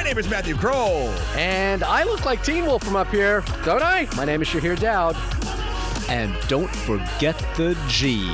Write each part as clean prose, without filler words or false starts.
name is Matthew Kroll. And I look like Teen Wolf from up here, don't I? My name is Shahir Dowd. And don't forget the G.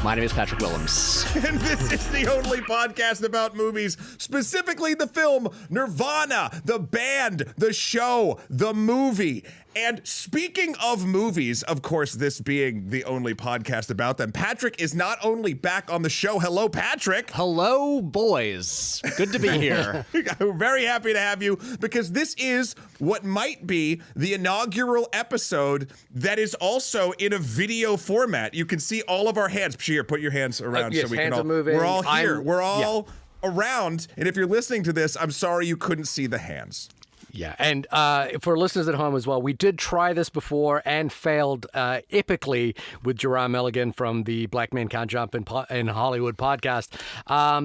My name is Patrick Willems. And this is the only podcast about movies, specifically the film Nirvana, the band, the show, the movie. And speaking of movies, of course, this being the only podcast about them, Patrick is not only back on the show. Hello, Patrick. Hello, boys. Good to be here. We're very happy to have you because this is what might be the inaugural episode that is also in a video format. You can see all of our hands. Shahir, put your hands around yes, so we hands can all. are moving. We're all here. We're all around. And if you're listening to this, I'm sorry you couldn't see the hands. Yeah, and for listeners at home as well, we did try this before and failed epically with Jerome Milligan from the Black Men Can't Jump in Hollywood podcast.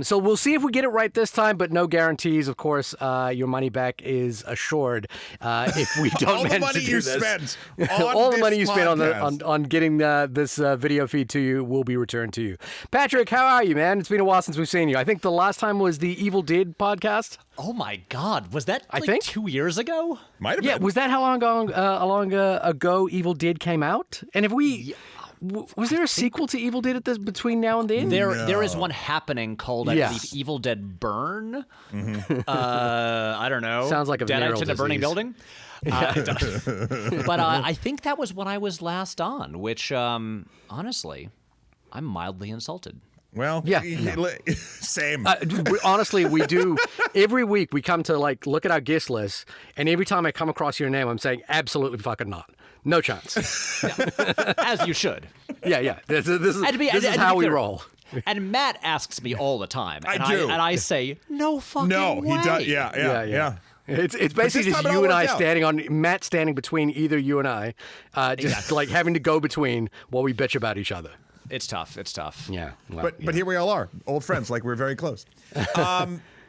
So we'll see if we get it right this time, but no guarantees. Of course, your money back is assured if we don't manage to do this. All the money you spent on getting this video feed to you will be returned to you. Patrick, how are you, man? It's been a while since we've seen you. I think the last time was the Evil Dead podcast. Oh my God, was that I think 2 years ago? Might have been. Yeah, was that how long ago Evil Dead came out? And if we... Was there a sequel to Evil Dead between now and then? There is one happening called, I believe, Evil Dead Burn. Mm-hmm. I don't know. Sounds like a Dead venereal Out to the Burning disease. Building. But I think that was when I was last on, which, honestly, I'm mildly insulted. Well, yeah. Same. Honestly, we do. Every week we come to look at our guest list, and every time I come across your name, I'm saying absolutely fucking not. No chance. As you should. Yeah. This is how we roll. And Matt asks me all the time. And I do. And I say, no fucking way. He does. Yeah. It's basically just you and I Matt standing between either you and I, just like having to go between while we bitch about each other. It's tough. Yeah. Well, but here we all are, old friends, like we're very close.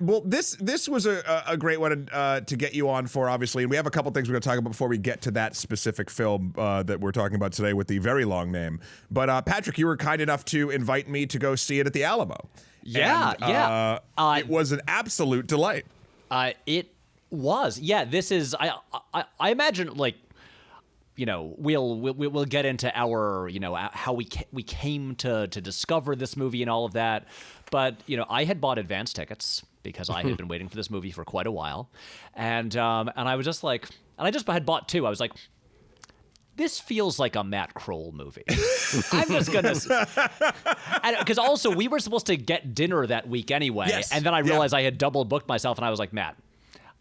Well, this was a great one to get you on for, obviously. And we have a couple things we're going to talk about before we get to that specific film that we're talking about today with the very long name. But Patrick, you were kind enough to invite me to go see it at the Alamo. Yeah. It was an absolute delight. It was. Yeah, this is, I imagine, we'll get into our, how we came to discover this movie and all of that. But, I had bought advance tickets because I had been waiting for this movie for quite a while. And I was just like, and I just had bought two. I was like, this feels like a Matt Kroll movie. I'm just going to... Because also, we were supposed to get dinner that week anyway. Yes. And then I realized I had double booked myself, and I was like, Matt,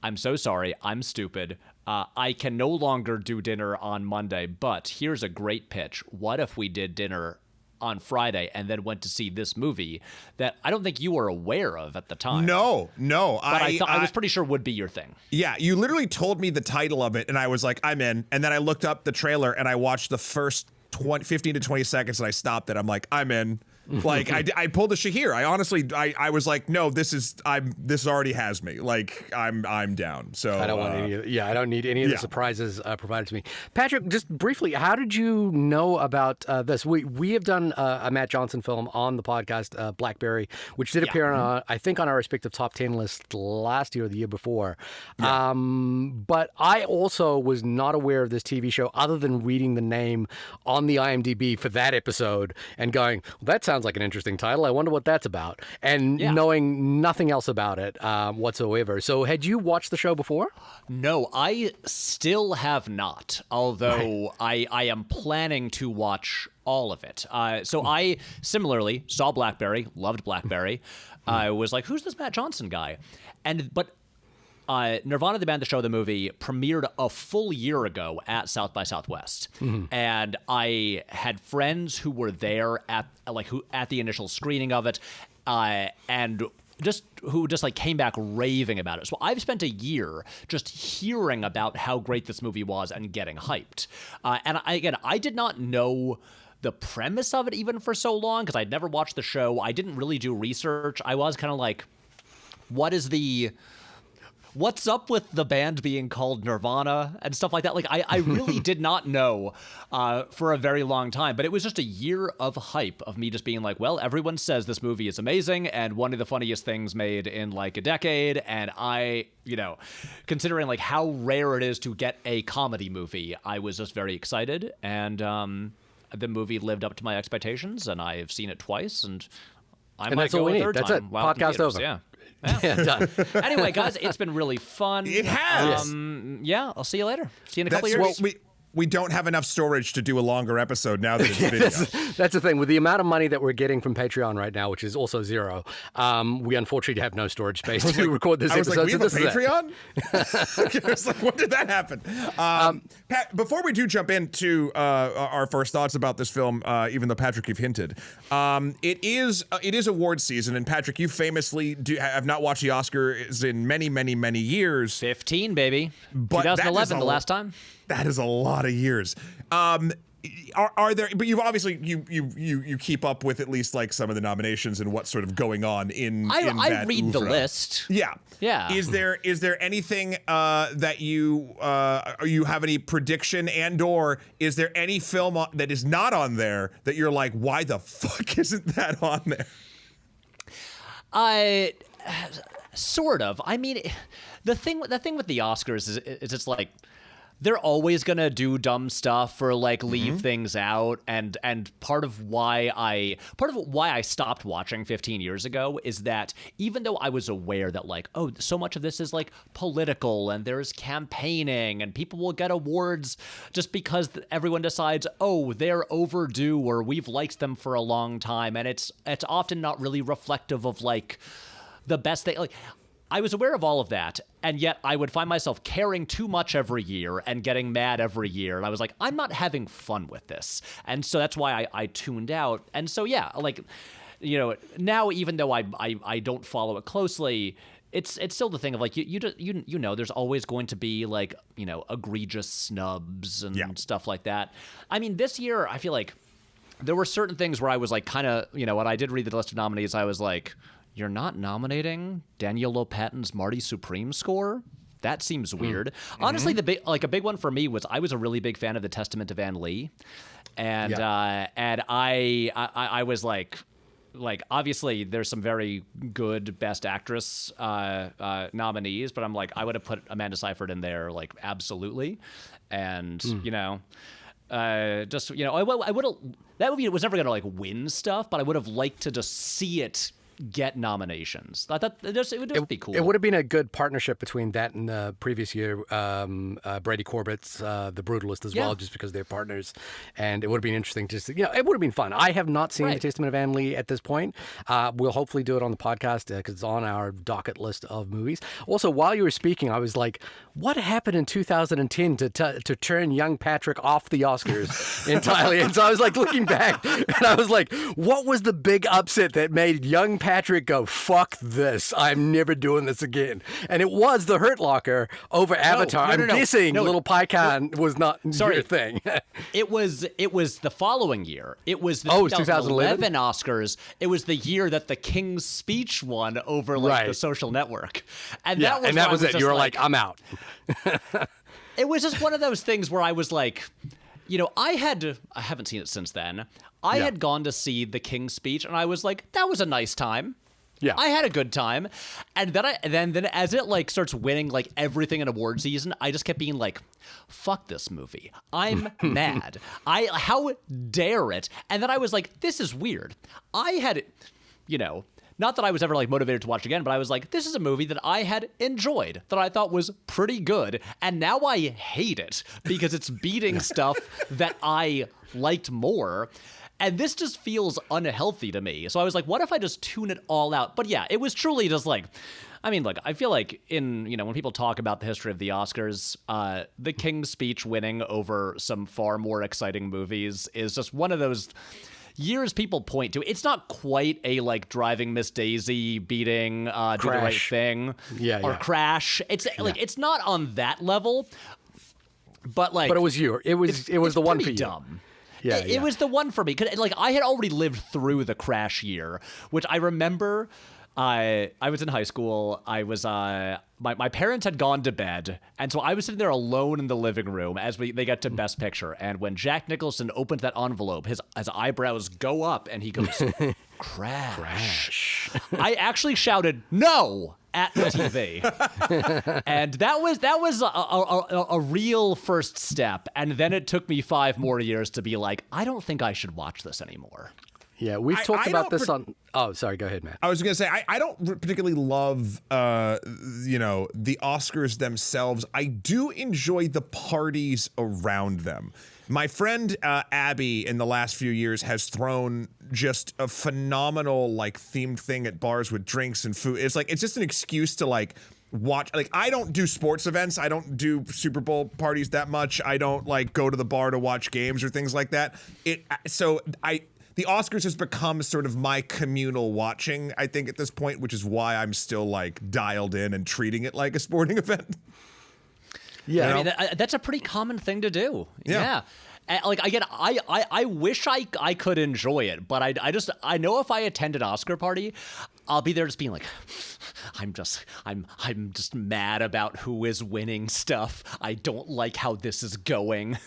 I'm so sorry. I'm stupid. I can no longer do dinner on Monday, but here's a great pitch. What if we did dinner on Friday and then went to see this movie that I don't think you were aware of at the time? No. But I was pretty sure would be your thing. Yeah, you literally told me the title of it, and I was like, I'm in. And then I looked up the trailer, and I watched the first 15 to 20 seconds, and I stopped it. I'm like, I'm in. Like I pulled a Shahir. I honestly was like, no, this already has me. Like I'm down. So I don't want any. I don't need any of the surprises provided to me. Patrick, just briefly, how did you know about this? We have done a Matt Johnson film on the podcast, Blackberry, which did appear on I think on our respective top 10 list last year or the year before. Yeah. But I also was not aware of this TV show other than reading the name on the IMDb for that episode and going, well, that sounds like an interesting title. I wonder what that's about. And knowing nothing else about it whatsoever. So had you watched the show before? No, I still have not. Although I am planning to watch all of it. So I similarly saw Blackberry, loved Blackberry. I was like, who's this Matt Johnson guy? But Nirvana, the band, the show, the movie premiered a full year ago at South by Southwest, and I had friends who were there at the initial screening of it, and who came back raving about it. So I've spent a year just hearing about how great this movie was and getting hyped. And I did not know the premise of it even for so long because I'd never watched the show. I didn't really do research. I was kind of like, what is the what's up with the band being called Nirvana and stuff like that. Like, I really did not know for a very long time, but it was just a year of hype of me just being like, well, everyone says this movie is amazing and one of the funniest things made in like a decade. And I, considering like how rare it is to get a comedy movie, I was just very excited. And the movie lived up to my expectations, and I've seen it twice, and I might go a third That's time. it. Wow, Podcast over. Yeah. Yeah, done. Anyway, guys, it's been really fun. It has. Yeah, I'll see you later. See you in a couple years. Well, we don't have enough storage to do a longer episode now that it's video. That's the thing. With the amount of money that we're getting from Patreon right now, which is also zero, we unfortunately have no storage space to record this episode. I was like, we have a Patreon? I was like, when did that happen? Pat, before we do jump into our first thoughts about this film, even though, Patrick, you've hinted, it is award season, and Patrick, you famously have not watched the Oscars in many, many, many years. 15, baby. But 2011, the last time. That is a lot of years. Are there? But you've obviously you keep up with at least like some of the nominations and what's sort of going on in. I read the list. Yeah. Is there anything that you have any prediction and/or is there any film that is not on there that you're like, why the fuck isn't that on there? Sort of. I mean, the thing with the Oscars is it's like, they're always gonna do dumb stuff or like leave things out, and part of why I stopped watching 15 years ago is that even though I was aware that like, oh, so much of this is like political and there's campaigning and people will get awards just because everyone decides, oh, they're overdue or we've liked them for a long time, and it's often not really reflective of like the best thing. Like, I was aware of all of that, and yet I would find myself caring too much every year and getting mad every year. And I was like, I'm not having fun with this. And so that's why I tuned out. And so, yeah, like, now even though I don't follow it closely, it's still the thing of like, there's always going to be like, egregious snubs and stuff like that. I mean, this year, I feel like there were certain things where I was like kind of, when I did read the list of nominees, I was like, you're not nominating Daniel Lopatin's Marty Supreme score? That seems weird. Honestly, a big one for me was I was a really big fan of The Testament of Anne Lee, and I was like obviously there's some very good Best Actress nominees, but I'm like, I would have put Amanda Seyfried in there like absolutely, and I would have, that movie was never gonna like win stuff, but I would have liked to just see it get nominations. I thought it would just be cool. It would have been a good partnership between that and the previous year, Brady Corbett's The Brutalist as well, just because they're partners. And it would have been interesting to see, it would have been fun. I have not seen The Testament of Anne Lee at this point. We'll hopefully do it on the podcast because it's on our docket list of movies. Also, while you were speaking, I was like, what happened in 2010 to turn young Patrick off the Oscars entirely? And so I was like looking back and I was like, what was the big upset that made young Patrick go, fuck this, I'm never doing this again? And it was The Hurt Locker over Avatar. I'm guessing Little Pycon was not your thing. It was the following year. It was the 2011 Oscars. It was the year that The King's Speech won over The Social Network. And that was it. You were like, I'm out. It was just one of those things where I was like, I haven't seen it since then. I had gone to see The King's Speech, and I was like, that was a nice time. Yeah, I had a good time. And then as it like starts winning like everything in award season, I just kept being like, fuck this movie. I'm mad. How dare it? And then I was like, this is weird. I had, not that I was ever like motivated to watch again, but I was like, this is a movie that I had enjoyed, that I thought was pretty good, and now I hate it because it's beating stuff that I liked more. And this just feels unhealthy to me. So I was like, what if I just tune it all out? But yeah, it was truly just like, I mean, look, I feel like when people talk about the history of the Oscars, The King's Speech winning over some far more exciting movies is just one of those years people point to. It's not quite a like Driving Miss Daisy beating Do the Right Thing or Crash. It's like, it's not on that level, but like, but it was you. It was the one for you. Dumb. It was the one for me. 'Cause, like, I had already lived through the Crash year, which I remember I was in high school. I was my parents had gone to bed, and so I was sitting there alone in the living room as they get to Best Picture. And when Jack Nicholson opens that envelope, his eyebrows go up, and he goes, "Crash!" I actually shouted "No!" at the TV, and that was a real first step. And then it took me 5 more years to be like, I don't think I should watch this anymore. Yeah, we've talked about this on. Oh, sorry. Go ahead, Matt. I was going to say I don't particularly love the Oscars themselves. I do enjoy the parties around them. My friend Abby in the last few years has thrown just a phenomenal like themed thing at bars with drinks and food. It's just an excuse to like watch. Like, I don't do sports events. I don't do Super Bowl parties that much. I don't like go to the bar to watch games or things like that. The Oscars has become sort of my communal watching, I think, at this point, which is why I'm still like dialed in and treating it like a sporting event. Yeah, I mean, that's a pretty common thing to do. Yeah. Like, again, I wish I could enjoy it, but I know if I attend an Oscar party, I'll be there just being like, I'm just mad about who is winning stuff. I don't like how this is going.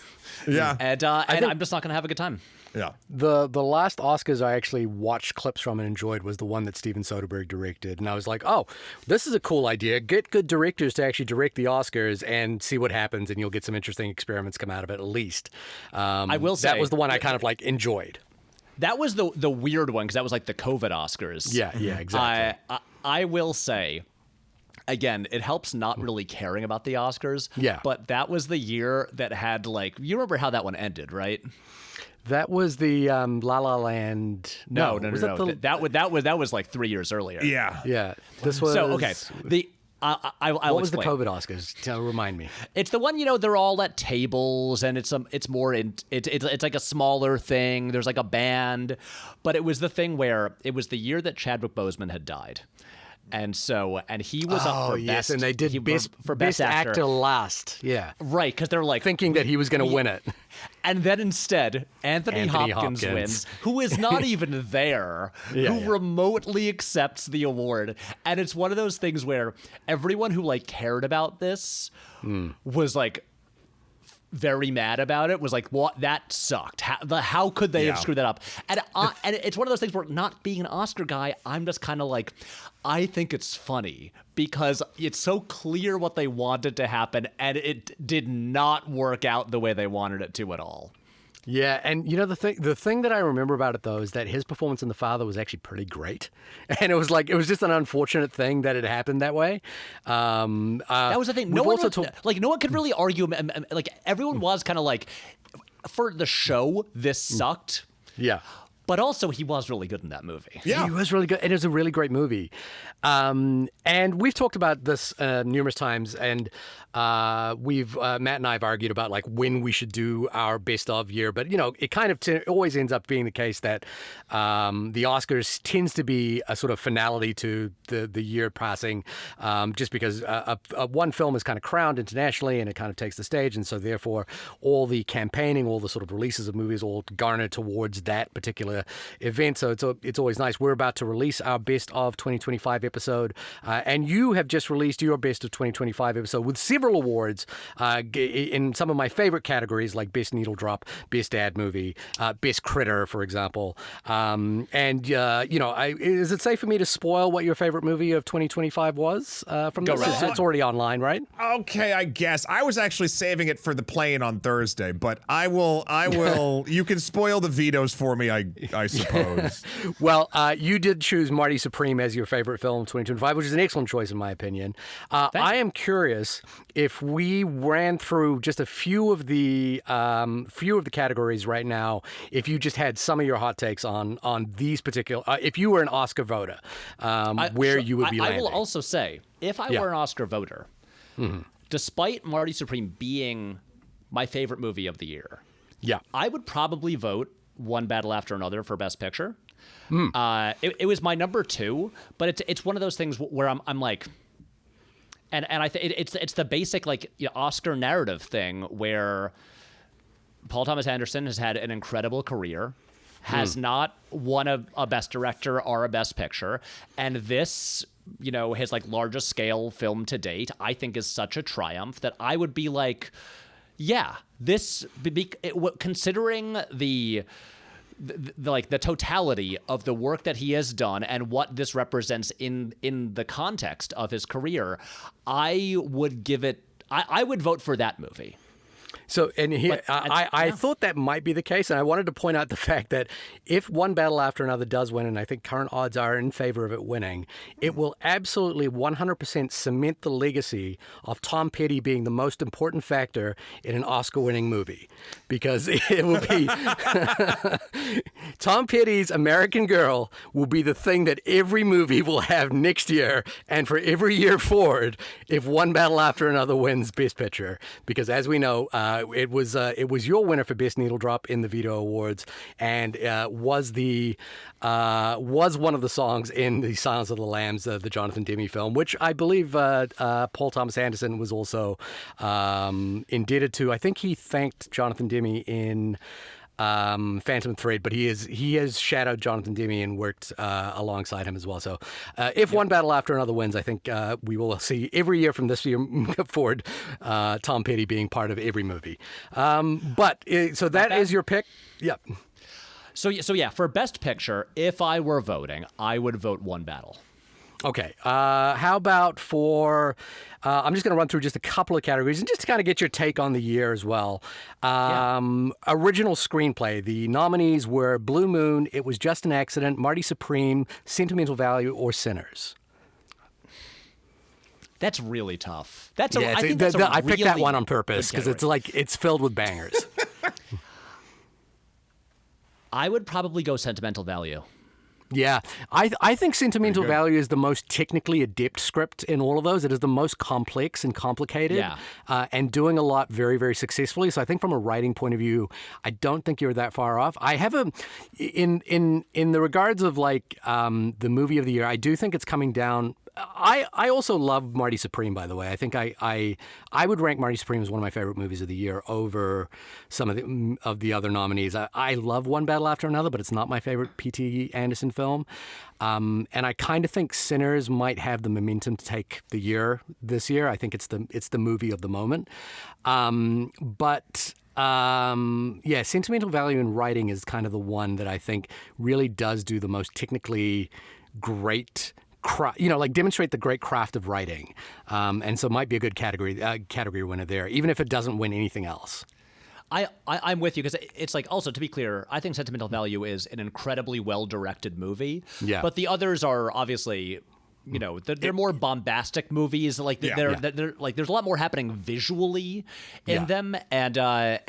Yeah. And I'm just not going to have a good time. Yeah. The last Oscars I actually watched clips from and enjoyed was the one that Steven Soderbergh directed. And I was like, oh, this is a cool idea. Get good directors to actually direct the Oscars and see what happens, and you'll get some interesting experiments come out of it, at least. I will say, that was the one I kind of like enjoyed. That was the weird one, because that was like the COVID Oscars. Yeah, exactly. I will say, again, it helps not really caring about the Oscars. Yeah. But that was the year that had, like, you remember how that one ended, right? That was the La La Land. No. Was That was like 3 years earlier. Yeah. This was So okay. I'll what was explain. the COVID Oscars? Remind me. It's the one, they're all at tables, and it's like a smaller thing. There's like a band, but it was the thing where it was the year that Chadwick Boseman had died. And he was up for best. And they did best actor last. Yeah. Right, because they're like thinking that he was going to win it. And then instead, Anthony Hopkins wins, who is not even there, who remotely accepts the award. And it's one of those things where everyone who like cared about this was like very mad about it, was like, what? That sucked. How could they have screwed that up? And it's one of those things where, not being an Oscar guy, I'm just kind of like, I think it's funny because it's so clear what they wanted to happen, and it did not work out the way they wanted it to at all. Yeah, and the thing that I remember about it though is that his performance in The Father was actually pretty great, and it was just an unfortunate thing that it happened that way. That was the thing. No one could really argue. Like, everyone was kind of like, for the show, this sucked. Yeah. But also, he was really good in that movie. Yeah, he was really good. It was a really great movie. And we've talked about this numerous times, and Matt and I have argued about like when we should do our best of year, but it kind of always ends up being the case that the Oscars tends to be a sort of finality to the year passing, just because one film is kind of crowned internationally and it kind of takes the stage, and so therefore all the campaigning, all the sort of releases of movies all garner towards that particular event. So it's always nice. We're about to release our best of 2025 episode, and you have just released your best of 2025 episode with several awards in some of my favorite categories, like Best Needle Drop, Best Ad Movie, Best Critter, for example. Is it safe for me to spoil what your favorite movie of 2025 was from this? It's already online, right? Okay, I guess. I was actually saving it for the plane on Thursday, but I will. You can spoil the vetoes for me, I suppose. Well, you did choose Marty Supreme as your favorite film of 2025, which is an excellent choice in my opinion. I am curious if we ran through just a few of the categories right now, if you just had some of your hot takes on these particular, if you were an Oscar voter, you would be landing. I will also say, if I were an Oscar voter, despite Marty Supreme being my favorite movie of the year, I would probably vote One Battle After Another for Best Picture. It was my number 2, but it's one of those things where I'm like, and I think it's the basic like Oscar narrative thing where Paul Thomas Anderson has had an incredible career. has not won a Best Director or a Best Picture, and this, his like largest scale film to date, I think is such a triumph that I would be like, yeah, this considering the totality of the work that he has done and what this represents in the context of his career, I would vote for that movie. So, and here, I thought that might be the case, and I wanted to point out the fact that if One Battle After Another does win, and I think current odds are in favor of it winning, it will absolutely 100% cement the legacy of Tom Petty being the most important factor in an Oscar-winning movie, because it will be Tom Petty's American Girl will be the thing that every movie will have next year, and for every year forward, if One Battle After Another wins Best Picture, because as we know, it was your winner for Best Needle Drop in the Veto Awards, and was one of the songs in the Silence of the Lambs, the Jonathan Demme film, which I believe Paul Thomas Anderson was also indebted to. I think he thanked Jonathan Demme in Phantom Thread, but he has shadowed Jonathan Demme and worked alongside him as well. So if One Battle After Another wins, I think we will see every year from this year forward Tom Petty being part of every movie. So that is your pick? Yep. So yeah, for Best Picture, if I were voting, I would vote One Battle. Okay. How about for... I'm just going to run through just a couple of categories and just to kind of get your take on the year as well. Original screenplay. The nominees were Blue Moon, It Was Just an Accident, Marty Supreme, Sentimental Value, or Sinners. That's really tough. I picked that one on purpose because it's filled with bangers. I would probably go Sentimental Value. Yeah, I think Sentimental Value is the most technically adept script in all of those. It is the most complex and complicated, and doing a lot very, very successfully. So I think from a writing point of view, I don't think you're that far off. I have in the regards of the movie of the year, I do think it's coming down. I also love Marty Supreme, by the way. I think I would rank Marty Supreme as one of my favorite movies of the year over some of the other nominees. I love One Battle After Another, but it's not my favorite P.T. Anderson film. And I kind of think Sinners might have the momentum to take the year this year. I think it's the movie of the moment. Sentimental Value in writing is kind of the one that I think really does do the most technically great. Demonstrate the great craft of writing, and so it might be a good category winner there, even if it doesn't win anything else. I'm with you because it's also, to be clear, I think Sentimental Value is an incredibly well-directed movie. Yeah. But the others are obviously, they're more bombastic movies. They're there's a lot more happening visually in them, and I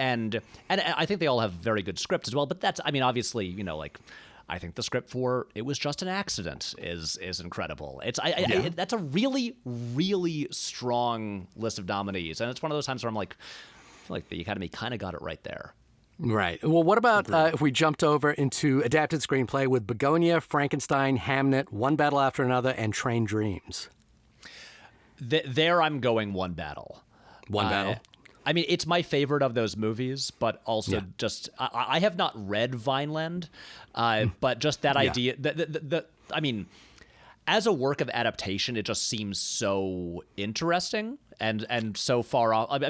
think they all have very good scripts as well. But that's, obviously, I think the script for It Was Just an Accident is incredible. That's a really, really strong list of nominees, and it's one of those times where I'm like, I feel like the Academy kind of got it right there. Right. Well, what about if we jumped over into adapted screenplay with Begonia, Frankenstein, Hamnet, One Battle After Another, and Train Dreams? There I'm going One Battle. One Battle. It's my favorite of those movies, but also just I have not read Vineland, but just that idea. As a work of adaptation, it just seems so interesting and so far off.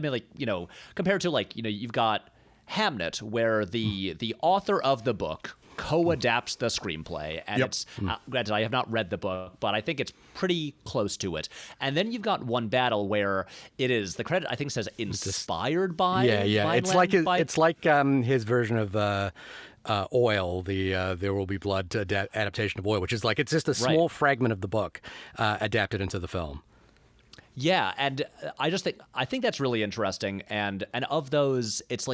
Compared to you've got Hamnet, where the author of the book co-adapts the screenplay, and it's granted I have not read the book, but I think it's pretty close to it. And then you've got One Battle, where it is, the credit I think says inspired by Vineland, it's like his version of Oil, the There Will Be Blood adaptation of Oil, which is it's just a small fragment of the book adapted into the film. Yeah, and I think that's really interesting, and of those, it's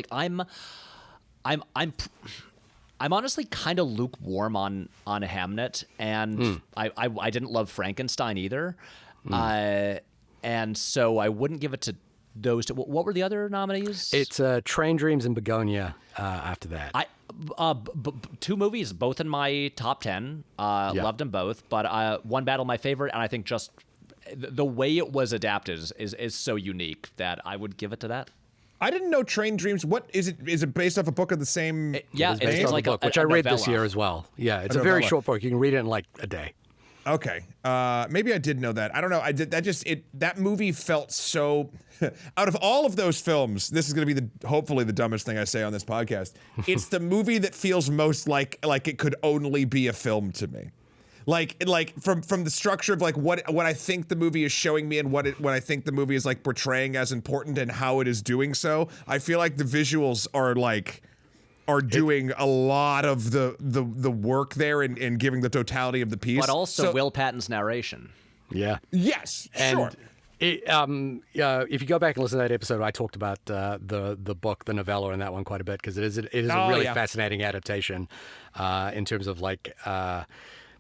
I'm honestly kind of lukewarm on Hamnet, and I didn't love Frankenstein either, and so I wouldn't give it to those two. What were the other nominees? It's Train Dreams and Begonia after that. Two movies, both in my top 10. Loved them both, but One Battle my favorite, and I think just the way it was adapted is so unique that I would give it to that. I didn't know Train Dreams. What is it? Is it based off a book of the same? It's Based on like the book, which a I read this novella. year as well. Yeah, it's a novella. very short book. You can read it in like a day. Okay. Maybe I did know that. I don't know. I did that. That movie felt so. Out of all of those films, this is going to be hopefully the dumbest thing I say on this podcast. It's the movie that feels most like it could only be a film to me. Like from the structure of like what I think the movie is showing me and what I think the movie is like portraying as important and how it is doing so. I feel like the visuals are doing a lot of the work there and giving the totality of the piece. But also Will Patton's narration. Yeah. Yes, sure. If you go back and listen to that episode, I talked about the book, the novella, in that one quite a bit because it is a really fascinating adaptation in terms of like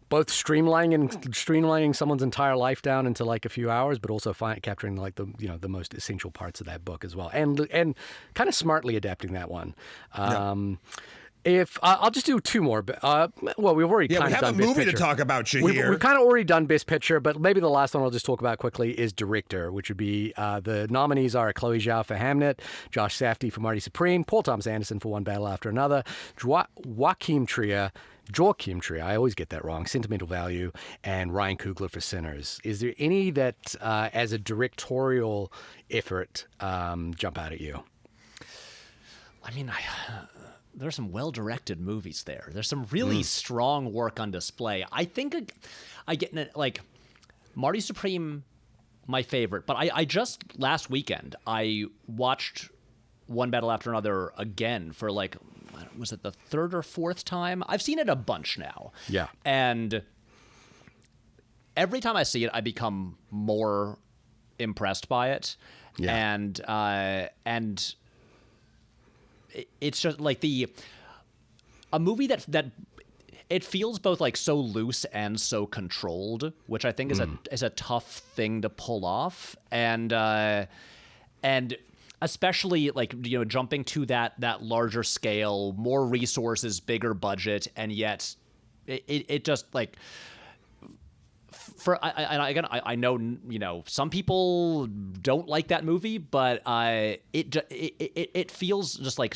both streamlining someone's entire life down into like a few hours, but also capturing like the most essential parts of that book as well, and kind of smartly adapting that one. If I'll just do two more. Well, we've already kind of done we have a movie Best to Picture. talk about, Shahir. We've kind of already done Best Picture, but maybe the last one I'll just talk about quickly is Director, which would be the nominees are Chloe Zhao for Hamnet, Josh Safdie for Marty Supreme, Paul Thomas Anderson for One Battle After Another, Joachim Trier, I always get that wrong, Sentimental Value, and Ryan Coogler for Sinners. Is there any that, as a directorial effort, jump out at you? I mean, there's some well-directed movies there. There's some really strong work on display. I think I get like Marty Supreme, my favorite. But I just last weekend I watched One Battle After Another again for like, was it the third or fourth time? I've seen it a bunch now. Yeah. And every time I see it, I become more impressed by it. Yeah. And it's just like a movie that it feels both like so loose and so controlled, which I think is a tough thing to pull off, and especially like jumping to that larger scale, more resources, bigger budget, and yet it just like. I know some people don't like that movie, but it feels just like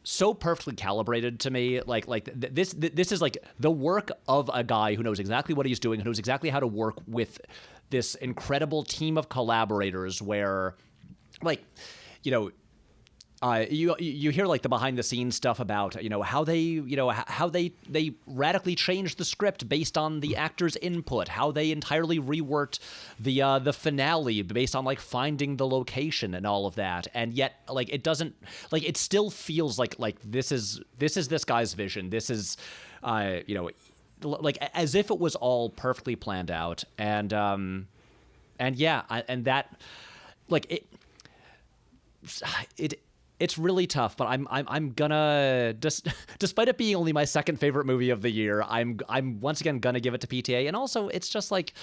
so perfectly calibrated to me. This is like the work of a guy who knows exactly what he's doing, who knows exactly how to work with this incredible team of collaborators. Where, you hear like the behind the scenes stuff about how they radically changed the script based on the actors' input, how they entirely reworked the finale based on like finding the location and all of that, and yet like it doesn't, like it still feels like this is this guy's vision. This is like as if it was all perfectly planned out, and that like it's really tough, but I'm gonna despite it being only my second favorite movie of the year, I'm once again gonna give it to PTA. And also it's just like,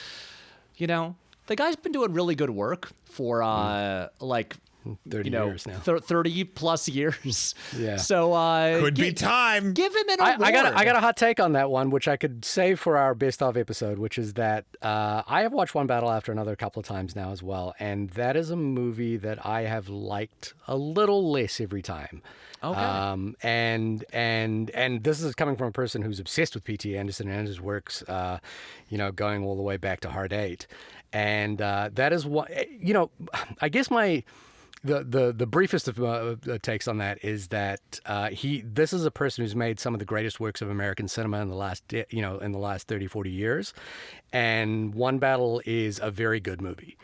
the guy's been doing really good work for like 30 years now. 30 plus years. Yeah. So Could be time. Give him an award. I got a hot take on that one, which I could save for our best of episode, which is that I have watched One Battle After Another a couple of times now as well, and that is a movie that I have liked a little less every time. Okay. And this is coming from a person who's obsessed with P.T. Anderson and his works, going all the way back to Hard Eight, and that is what I guess the briefest of takes on that is that this is a person who's made some of the greatest works of American cinema in the last 30, 40 years, and One Battle is a very good movie.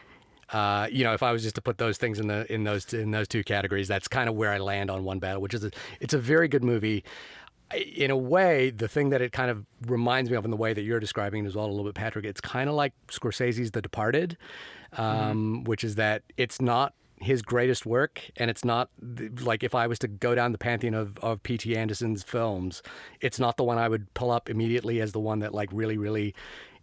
If I was just to put those things in those two categories, that's kind of where I land on One Battle, which is it's a very good movie. In a way, the thing that it kind of reminds me of in the way that you're describing it as well a little bit, Patrick, it's kind of like Scorsese's The Departed, which is that it's not his greatest work, and it's not like, if I was to go down the pantheon of P.T. Anderson's films, it's not the one I would pull up immediately as the one that like really, really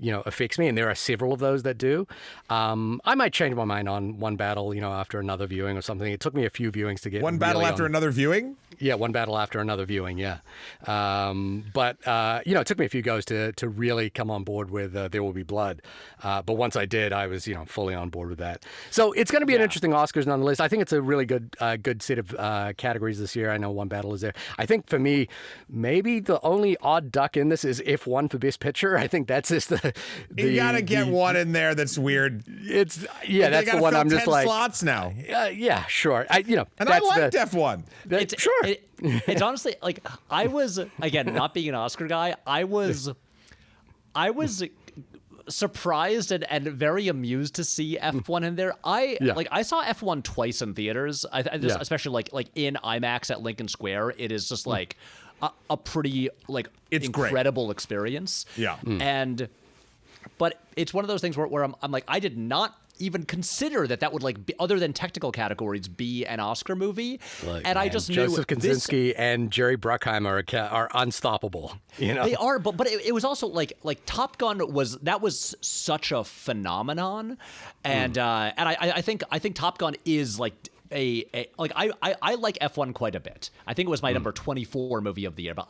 affects me, and there are several of those that do. I might change my mind on One Battle, after another viewing or something. It took me a few viewings to get One battle really after another viewing? Yeah, One Battle after another viewing, yeah. But it took me a few goes to really come on board with There Will Be Blood. But once I did, I was, fully on board with that. So it's going to be an interesting Oscars nonetheless. I think it's a really good set of categories this year. I know One Battle is there. I think for me, maybe the only odd duck in this is F1 for Best Picture. I think that's just the you got to get one in there that's weird. That's the one I'm just like slots now. Yeah, sure. And I liked F1. Sure. It's honestly like I was, again, not being an Oscar guy, I was surprised and very amused to see F1 in there. I saw F1 twice in theaters. Especially like in IMAX at Lincoln Square. It is just like a pretty it's incredible experience. Yeah. But it's one of those things where I'm like, I did not even consider that would be, other than technical categories, be an Oscar movie. I just knew Joseph Kosinski and Jerry Bruckheimer are unstoppable. They are, but it was also like Top Gun was such a phenomenon, and I think Top Gun is like. I like F1 quite a bit. I think it was my number 24 movie of the year, but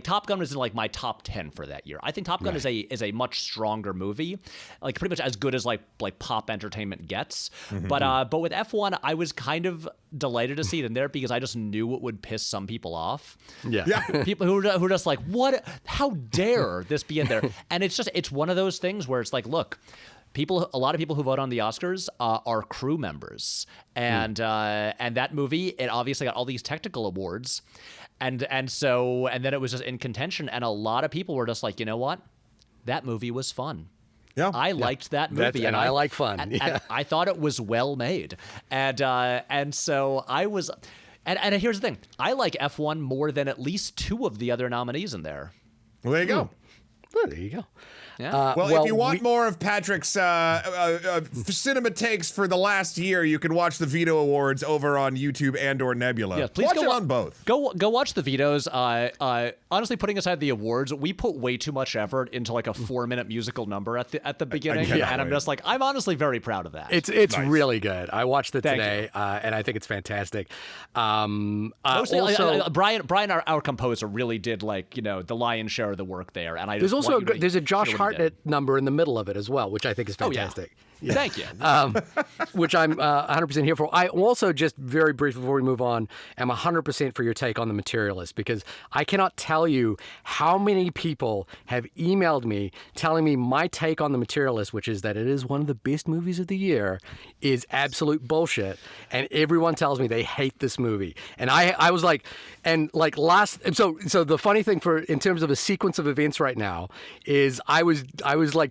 Top Gun was in my top 10 for that year. I think Top Gun is a much stronger movie, pretty much as good as like pop entertainment gets. But with F1, I was kind of delighted to see it in there because I just knew it would piss some people off. Yeah. People who are just like, what? How dare this be in there? And it's one of those things where it's like, look. A lot of people who vote on the Oscars are crew members, and that movie, it obviously got all these technical awards, and then it was just in contention, and a lot of people were just like, you know what, that movie was fun. Yeah, I liked that movie, and I like fun. And I thought it was well made, and so I was, and here's the thing, I like F1 more than at least two of the other nominees in there. Well, there you go. Well, there you go. Yeah. If you want more of Patrick's cinema takes for the last year, you can watch the Veto Awards over on YouTube and/or Nebula. Yeah, please watch it on both. Go watch the Vetoes. Honestly, putting aside the awards, we put way too much effort into a 4-minute musical number at the beginning, and I'm just like, I'm honestly very proud of that. It's nice. Really good. I watched it today, and I think it's fantastic. Mostly, also, Brian, our composer, really did the lion's share of the work there, and there's a Josh Hartnett number in the middle of it as well, which I think is fantastic. Oh, yeah. Thank you. Which I'm 100% here for. I also, just very briefly before we move on, am 100% for your take on The Materialist, because I cannot tell you how many people have emailed me telling me my take on The Materialist, which is that it is one of the best movies of the year, is absolute bullshit. And everyone tells me they hate this movie. And I was like, so the funny thing in terms of a sequence of events right now is I was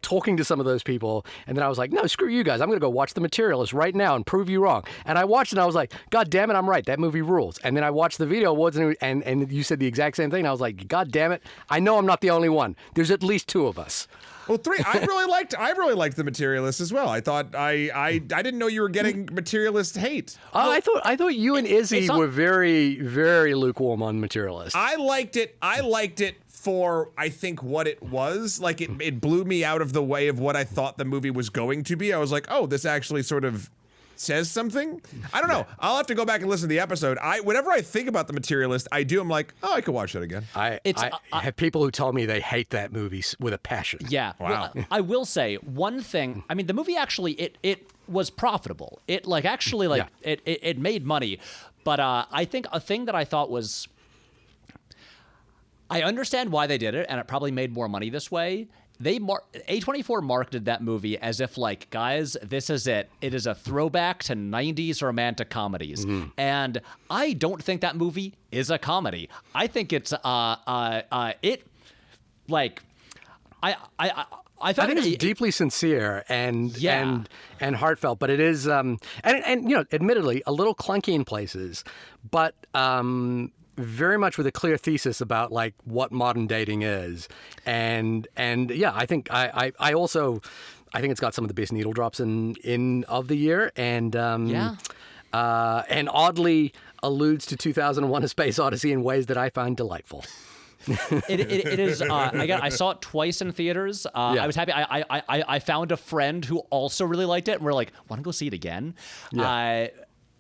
talking to some of those people, and then I was like, no, screw you guys. I'm going to go watch The Materialist right now and prove you wrong. And I watched it and I was like, God damn it, I'm right. That movie rules. And then I watched the Video Awards and you said the exact same thing. And I was like, God damn it. I know I'm not the only one. There's at least two of us. Well, three. I really liked The Materialist as well. I thought I didn't know you were getting materialist hate. I thought you and Izzy were very, very lukewarm on Materialist. I liked it for, I think, what it was. It blew me out of the way of what I thought the movie was going to be. I was like, oh, this actually sort of says something. I don't know. I'll have to go back and listen to the episode. Whenever I think about The Materialist, I'm like, oh, I could watch that again. I have people who tell me they hate that movie with a passion. Yeah. Wow. Well, I will say one thing. I mean, the movie actually, it was profitable. It it made money. But I think a thing that I thought was, I understand why they did it, and it probably made more money this way. A24 marketed that movie as if, guys, this is it. It is a throwback to 90s romantic comedies. Mm-hmm. And I don't think that movie is a comedy. I think it's I think it's deeply sincere and heartfelt, but it is admittedly a little clunky in places, but very much with a clear thesis about what modern dating is, and I think I think it's got some of the best needle drops in of the year, and oddly alludes to 2001: A Space Odyssey in ways that I find delightful. It is. I saw it twice in theaters. I was happy. I found a friend who also really liked it, and we're like, want to go see it again? Yeah.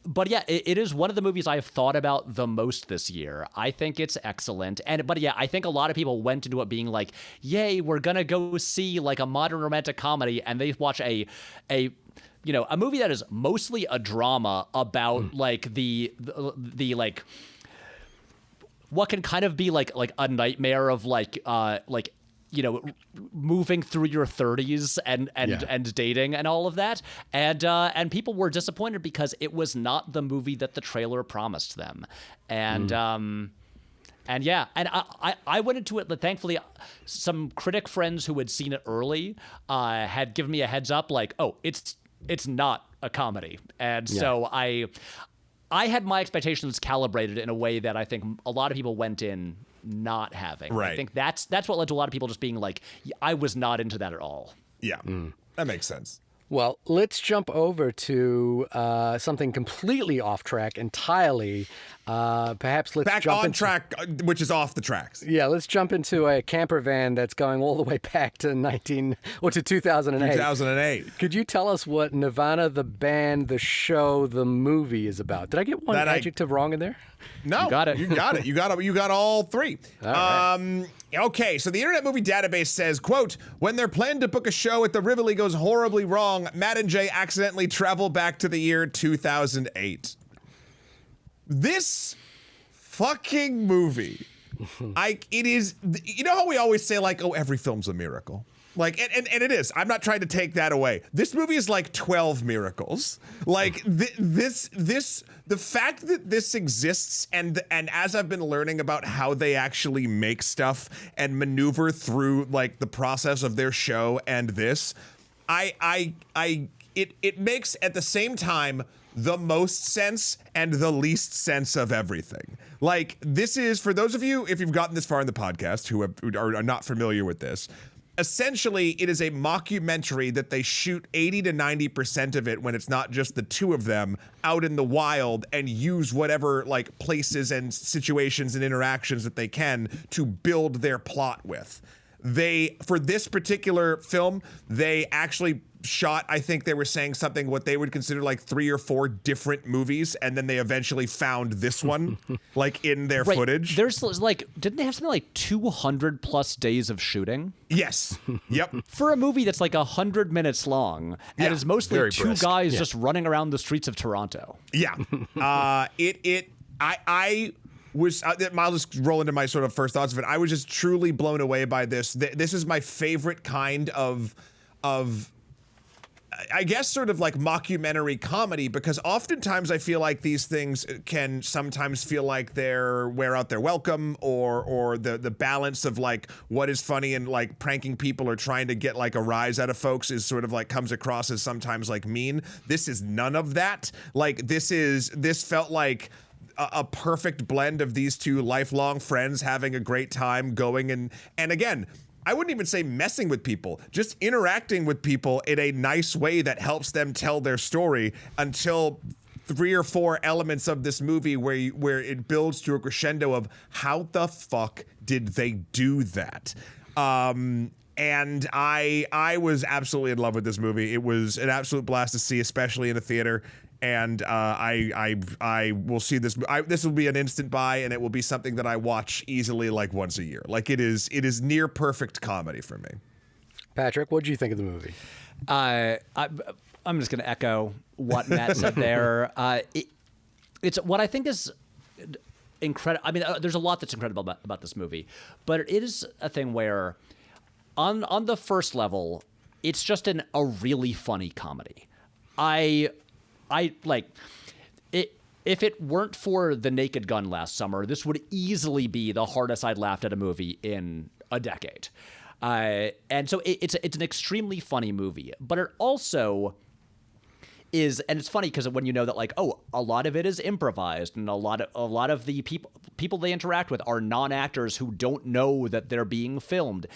But yeah, it is one of the movies I've thought about the most this year. I think it's excellent. But yeah, I think a lot of people went into it being like, yay, we're going to go see like a modern romantic comedy. And they watch a movie that is mostly a drama about like the like what can kind of be like a nightmare of moving through your 30s and dating and all of that. And people were disappointed because it was not the movie that the trailer promised them. And I went into it, but thankfully some critic friends who had seen it early had given me a heads up like, oh, it's not a comedy. And so I had my expectations calibrated in a way that I think a lot of people went in not having. Right. I think that's what led to a lot of people just being like, I was not into that at all. Yeah, that makes sense. Well, let's jump over to something completely off track entirely. Perhaps let's back jump on into, track, which is off the tracks. Yeah, let's jump into a camper van that's going all the way back to 2008. 2008. Could you tell us what Nirvana, the band, the show, the movie is about? Did I get one adjective wrong in there? No, you got it. You got it. You got all three. All right. Okay, so the Internet Movie Database says, quote, when they're planning to book a show at the Rivoli goes horribly wrong, Matt and Jay accidentally travel back to the year 2008. This fucking movie, it is, you know how we always say like, oh, every film's a miracle? Like, and it is. I'm not trying to take that away. This movie is like 12 miracles. Like the fact that this exists, and as I've been learning about how they actually make stuff and maneuver through like the process of their show and this, it makes at the same time the most sense and the least sense of everything. Like, this is, for those of you, if you've gotten this far in the podcast who are not familiar with this, essentially, it is a mockumentary that they shoot 80 to 90% of it when it's not just the two of them out in the wild and use whatever like places and situations and interactions that they can to build their plot with. For this particular film, they actually shot, I think they were saying something what they would consider like 3 or 4 different movies, and then they eventually found this one like in their footage. There's like, didn't they have something like 200 plus days of shooting? Yes. Yep. For a movie that's like 100 minutes long and is mostly very two brisk. guys just running around the streets of Toronto. Yeah. I'll just roll into my sort of first thoughts of it. I was just truly blown away by this. This is my favorite kind of I guess sort of like mockumentary comedy, because oftentimes I feel like these things can sometimes feel like they're wear out their welcome, or the balance of like what is funny and like pranking people or trying to get like a rise out of folks is sort of like comes across as sometimes like mean. This is none of that. Like this felt like a perfect blend of these two lifelong friends having a great time going and again, I wouldn't even say messing with people, just interacting with people in a nice way that helps them tell their story until 3 or 4 elements of this movie where it builds to a crescendo of how the fuck did they do that? And I was absolutely in love with this movie. It was an absolute blast to see, especially in a theater. And I will see this. This will be an instant buy, and it will be something that I watch easily, like once a year. Like it is near perfect comedy for me. Patrick, what did you think of the movie? I'm just going to echo what Matt said there. It's what I think is incredible. I mean, there's a lot that's incredible about this movie, but it is a thing where, on the first level, it's just a really funny comedy. I like it. If it weren't for The Naked Gun last summer, this would easily be the hardest I'd laughed at a movie in a decade. And so it's an extremely funny movie, but it also is, and it's funny because when you know that like, oh, a lot of it is improvised, and a lot of the people they interact with are non-actors who don't know that they're being filmed.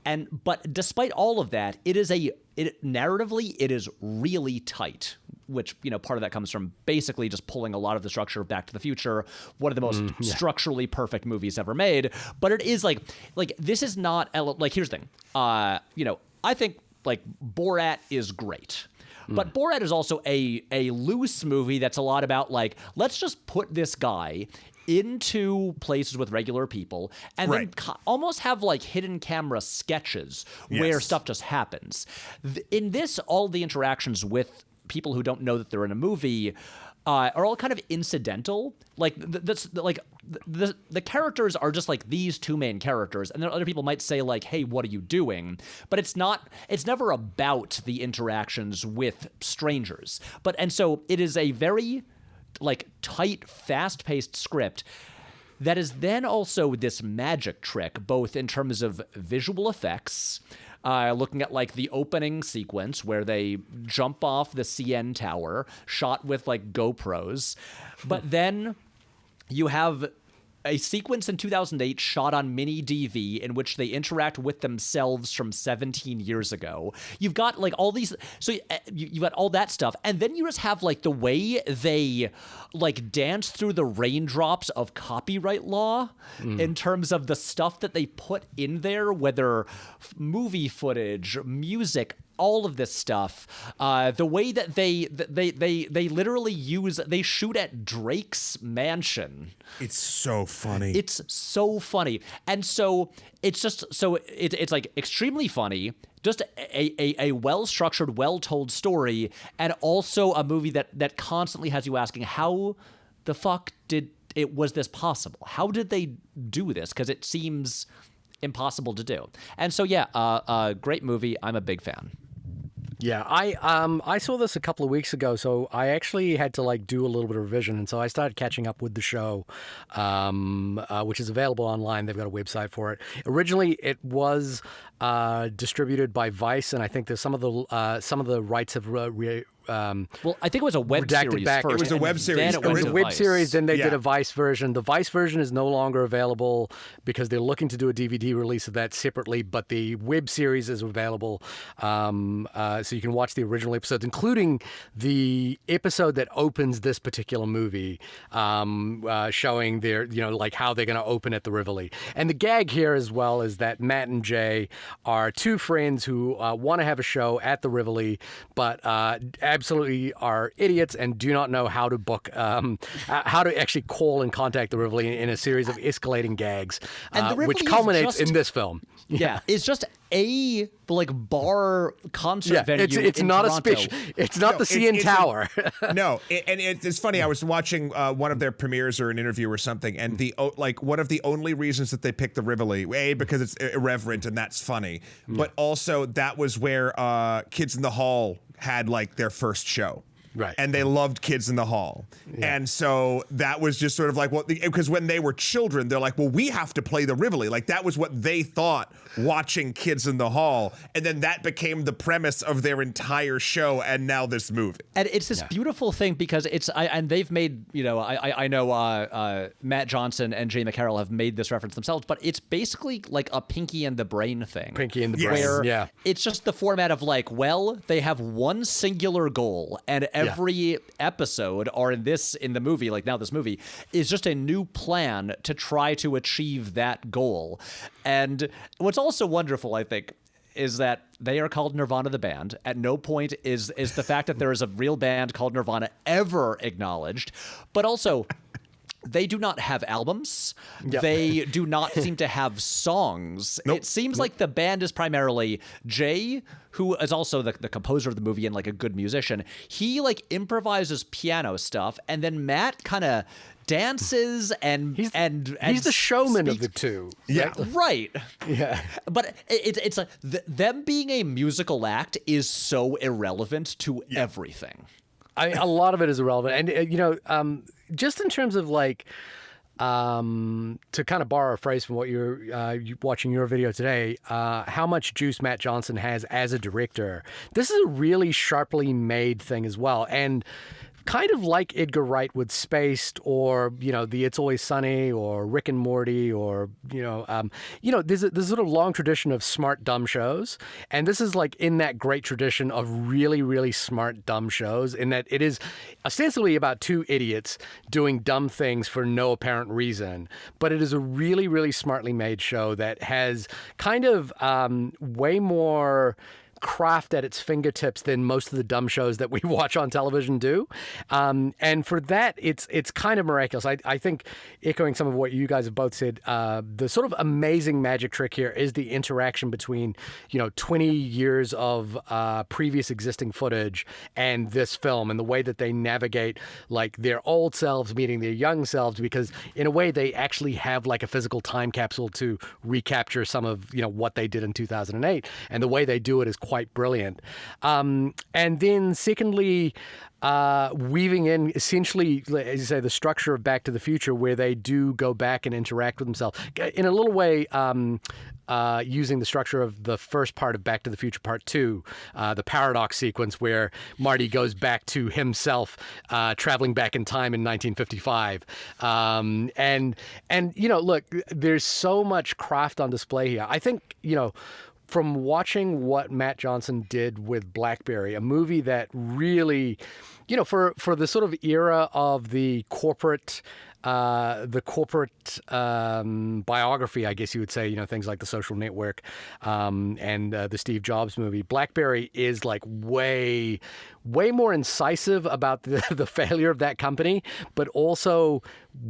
But despite all of that, narratively it is really tight which, part of that comes from basically just pulling a lot of the structure of Back to the Future, one of the most structurally perfect movies ever made. But it is like this is not like, here's the thing. I think like Borat is great. But Borat is also a loose movie that's a lot about like, let's just put this guy into places with regular people and then almost have like hidden camera sketches where stuff just happens. In this, all the interactions with people who don't know that they're in a movie are all kind of incidental. Like the characters are just like these two main characters, and then other people might say like, "Hey, what are you doing?" But it's never about the interactions with strangers. And so it is a very like tight, fast-paced script that is then also this magic trick, both in terms of visual effects. Looking at like the opening sequence where they jump off the CN tower, shot with like GoPros, but then you have a sequence in 2008 shot on mini DV in which they interact with themselves from 17 years ago. You've got like all these, so you've got all that stuff, and then you just have like the way they like dance through the raindrops of copyright law in terms of the stuff that they put in there, whether movie footage, music, all of this stuff, the way that they literally they shoot at Drake's mansion. It's so funny. It's so funny. And so it's just, it's like extremely funny, just a well-structured, well-told story, and also a movie that constantly has you asking, how the fuck was this possible? How did they do this? Because it seems impossible to do. And so, yeah, great movie. I'm a big fan. Yeah, I saw this a couple of weeks ago, so I actually had to like do a little bit of revision, and so I started catching up with the show, which is available online. They've got a website for it. Originally, it was distributed by Vice, and I think there's some of the rights have well, I think it was a web series back. first. It was a web series. It was a web series, then they did a Vice version. The Vice version is no longer available because they're looking to do a DVD release of that separately, but the web series is available, so you can watch the original episodes, including the episode that opens this particular movie, showing their, like how they're going to open at the Rivoli. And the gag here as well is that Matt and Jay are two friends who want to have a show at the Rivoli, but absolutely are idiots and do not know how to book, how to actually call and contact the Rivoli in a series of escalating gags, which culminates in this film. Yeah, it's just a like bar concert venue. It's not Toronto. It's not the CN Tower. No, and it's funny. I was watching one of their premieres or an interview or something, and one of the only reasons that they picked the Rivoli, because it's irreverent and that's funny, but also that was where Kids in the Hall had like their first show. Right. And they loved Kids in the Hall. Yeah. And so that was just sort of like, because when they were children, they're like, well, we have to play the Rivoli. Like that was what they thought watching Kids in the Hall. And then that became the premise of their entire show and now this movie. And it's this beautiful thing because and they've made, I know Matt Johnson and Jay McCarroll have made this reference themselves, but it's basically like a Pinky and the Brain thing. Pinky and the Brain, where it's just the format of like, well, they have one singular goal and every episode, or in the movie, like now this movie, is just a new plan to try to achieve that goal. And what's also wonderful, I think, is that they are called Nirvana the band. At no point is the fact that there is a real band called Nirvana ever acknowledged. But also, they do not have albums. Yep. They do not seem to have songs. Nope. It seems like the band is primarily Jay, who is also the composer of the movie and like a good musician. He like improvises piano stuff, and then Matt kind of dances and he's the showman of the two. Yeah, right. Yeah, but it's like them being a musical act is so irrelevant to everything. A lot of it is irrelevant, and just in terms of like, to kind of borrow a phrase from what you're watching your video today, how much juice Matt Johnson has as a director. This is a really sharply made thing as well, and kind of like Edgar Wright with Spaced, or the It's Always Sunny, or Rick and Morty, or there's a sort of long tradition of smart dumb shows, and this is like in that great tradition of really, really smart dumb shows, in that it is ostensibly about two idiots doing dumb things for no apparent reason, but it is a really, really smartly made show that has kind of way more craft at its fingertips than most of the dumb shows that we watch on television do. And for that, it's kind of miraculous. I think, echoing some of what you guys have both said, the sort of amazing magic trick here is the interaction between, 20 years of previous existing footage and this film, and the way that they navigate like their old selves meeting their young selves, because in a way they actually have like a physical time capsule to recapture some of, what they did in 2008. And the way they do it is quite brilliant. And then secondly, weaving in essentially, as you say, the structure of Back to the Future, where they do go back and interact with themselves in a little way, using the structure of the first part of Back to the Future Part 2, the paradox sequence where Marty goes back to himself, traveling back in time in 1955. And look, there's so much craft on display here. I think, from watching what Matt Johnson did with Blackberry, a movie that really, for the sort of era of the corporate biography, I guess you would say, things like The Social Network, and the Steve Jobs movie, Blackberry is like way more incisive about the failure of that company, but also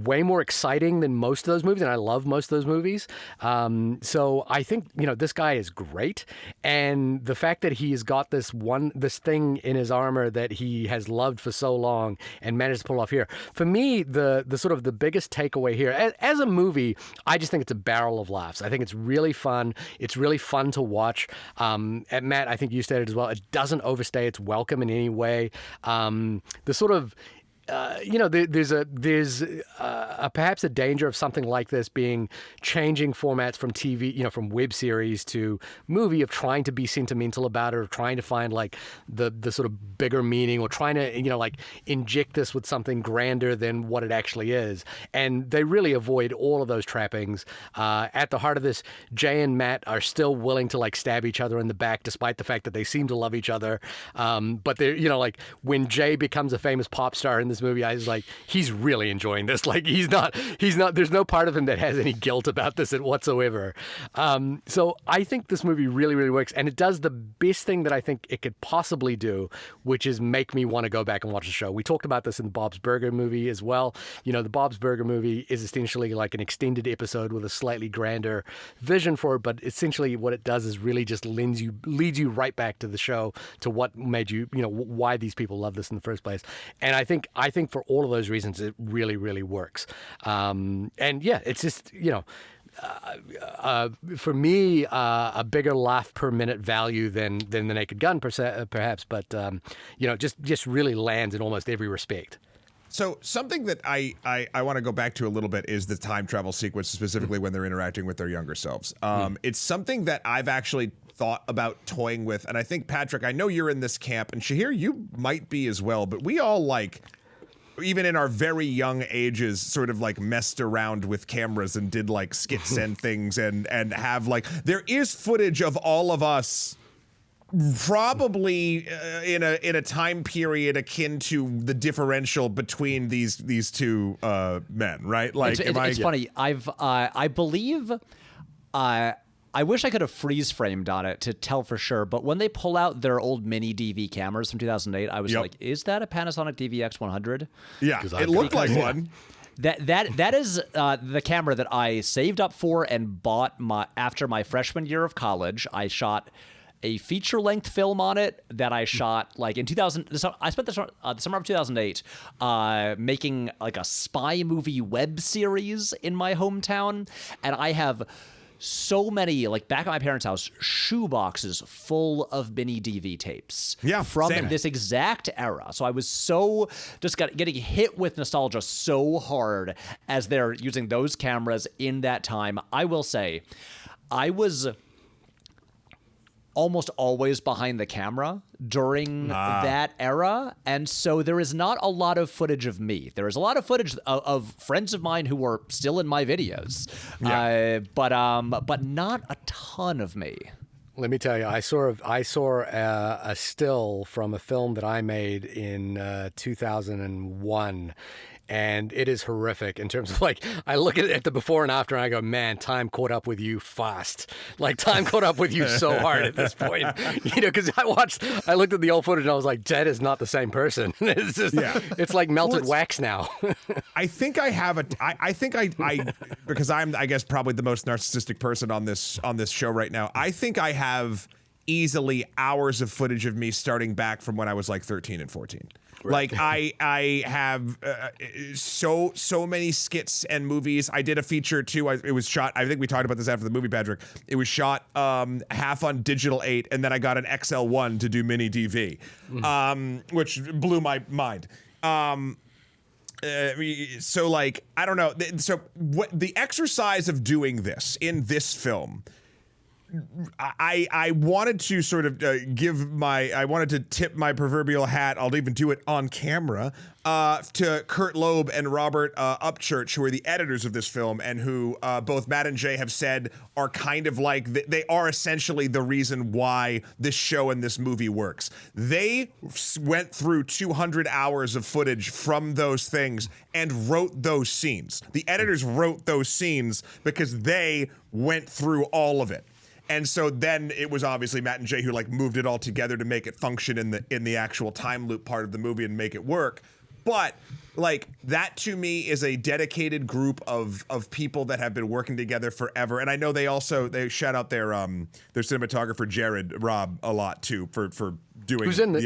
way more exciting than most of those movies. And I love most of those movies. So I think, this guy is great. And the fact that he's got this thing in his armor that he has loved for so long and managed to pull off here. For me, the sort of the biggest takeaway here, as a movie, I just think it's a barrel of laughs. I think it's really fun. It's really fun to watch. And Matt, I think you stated as well, it doesn't overstay its welcome in any way. The sort of there's perhaps a danger of something like this being changing formats from TV, from web series to movie, of trying to be sentimental about it, or trying to find like the sort of bigger meaning, or trying to, like inject this with something grander than what it actually is. And they really avoid all of those trappings. At the heart of this, Jay and Matt are still willing to like stab each other in the back, despite the fact that they seem to love each other. But they're, like when Jay becomes a famous pop star in this movie, I was like, he's really enjoying this. Like he's not, there's no part of him that has any guilt about this whatsoever. So I think this movie really, really works. And it does the best thing that I think it could possibly do, which is make me want to go back and watch the show. We talked about this in the Bob's Burger movie as well. The Bob's Burger movie is essentially like an extended episode with a slightly grander vision for it. But essentially what it does is really just leads you right back to the show, to what made you, why these people love this in the first place. And I think for all of those reasons, it really, really works. And yeah, it's just, for me, a bigger laugh per minute value than The Naked Gun, perhaps, but just really lands in almost every respect. So something that I want to go back to a little bit is the time travel sequence, specifically when they're interacting with their younger selves. It's something that I've actually thought about toying with, and I think, Patrick, I know you're in this camp, and Shahir, you might be as well, but we all even in our very young ages, sort of like messed around with cameras and did like skits and things, and have like, there is footage of all of us probably in a time period akin to the differential between these two men, right? Like, it's funny. I believe, I wish I could have freeze framed on it to tell for sure, but when they pull out their old mini DV cameras from 2008, I was like, is that a Panasonic DVX100? Yeah, it looked like one. That is the camera that I saved up for and bought after my freshman year of college. I shot a feature-length film on it that I shot like in 2000. I spent the summer of 2008 making like a spy movie web series in my hometown, and I have so many, like back at my parents' house, shoe boxes full of mini DV tapes. Yeah, from this exact era. So I was getting hit with nostalgia so hard as they're using those cameras in that time. I will say, I was almost always behind the camera during that era. And so there is not a lot of footage of me. There is a lot of footage of friends of mine who were still in my videos, but not a ton of me. Let me tell you, I saw a still from a film that I made in 2001. And it is horrific in terms of like, I look at the before and after and I go, man, time caught up with you fast. Like time caught up with you so hard at this point, because I looked at the old footage and I was like, that is not the same person. It's just, it's like melted wax now. I think I have I think I because I'm, I guess, probably the most narcissistic person on this show right now. I think I have easily hours of footage of me starting back from when I was like 13 and 14. Right. Like I have so many skits and movies. I did a feature too. It was shot. I think we talked about this after the movie, Patrick. It was shot half on digital 8, and then I got an XL1 to do mini DV, which blew my mind. So like I don't know. So what the exercise of doing this in this film. I wanted to sort of I wanted to tip my proverbial hat, I'll even do it on camera, to Kurt Loeb and Robert Upchurch, who are the editors of this film and who both Matt and Jay have said are kind of like, they are essentially the reason why this show and this movie works. They went through 200 hours of footage from those things and wrote those scenes. The editors wrote those scenes because they went through all of it. And so then it was obviously Matt and Jay who like moved it all together to make it function in the actual time loop part of the movie and make it work. But like that to me is a dedicated group of people that have been working together forever. And I know they shout out their cinematographer Rob a lot too for doing who's in the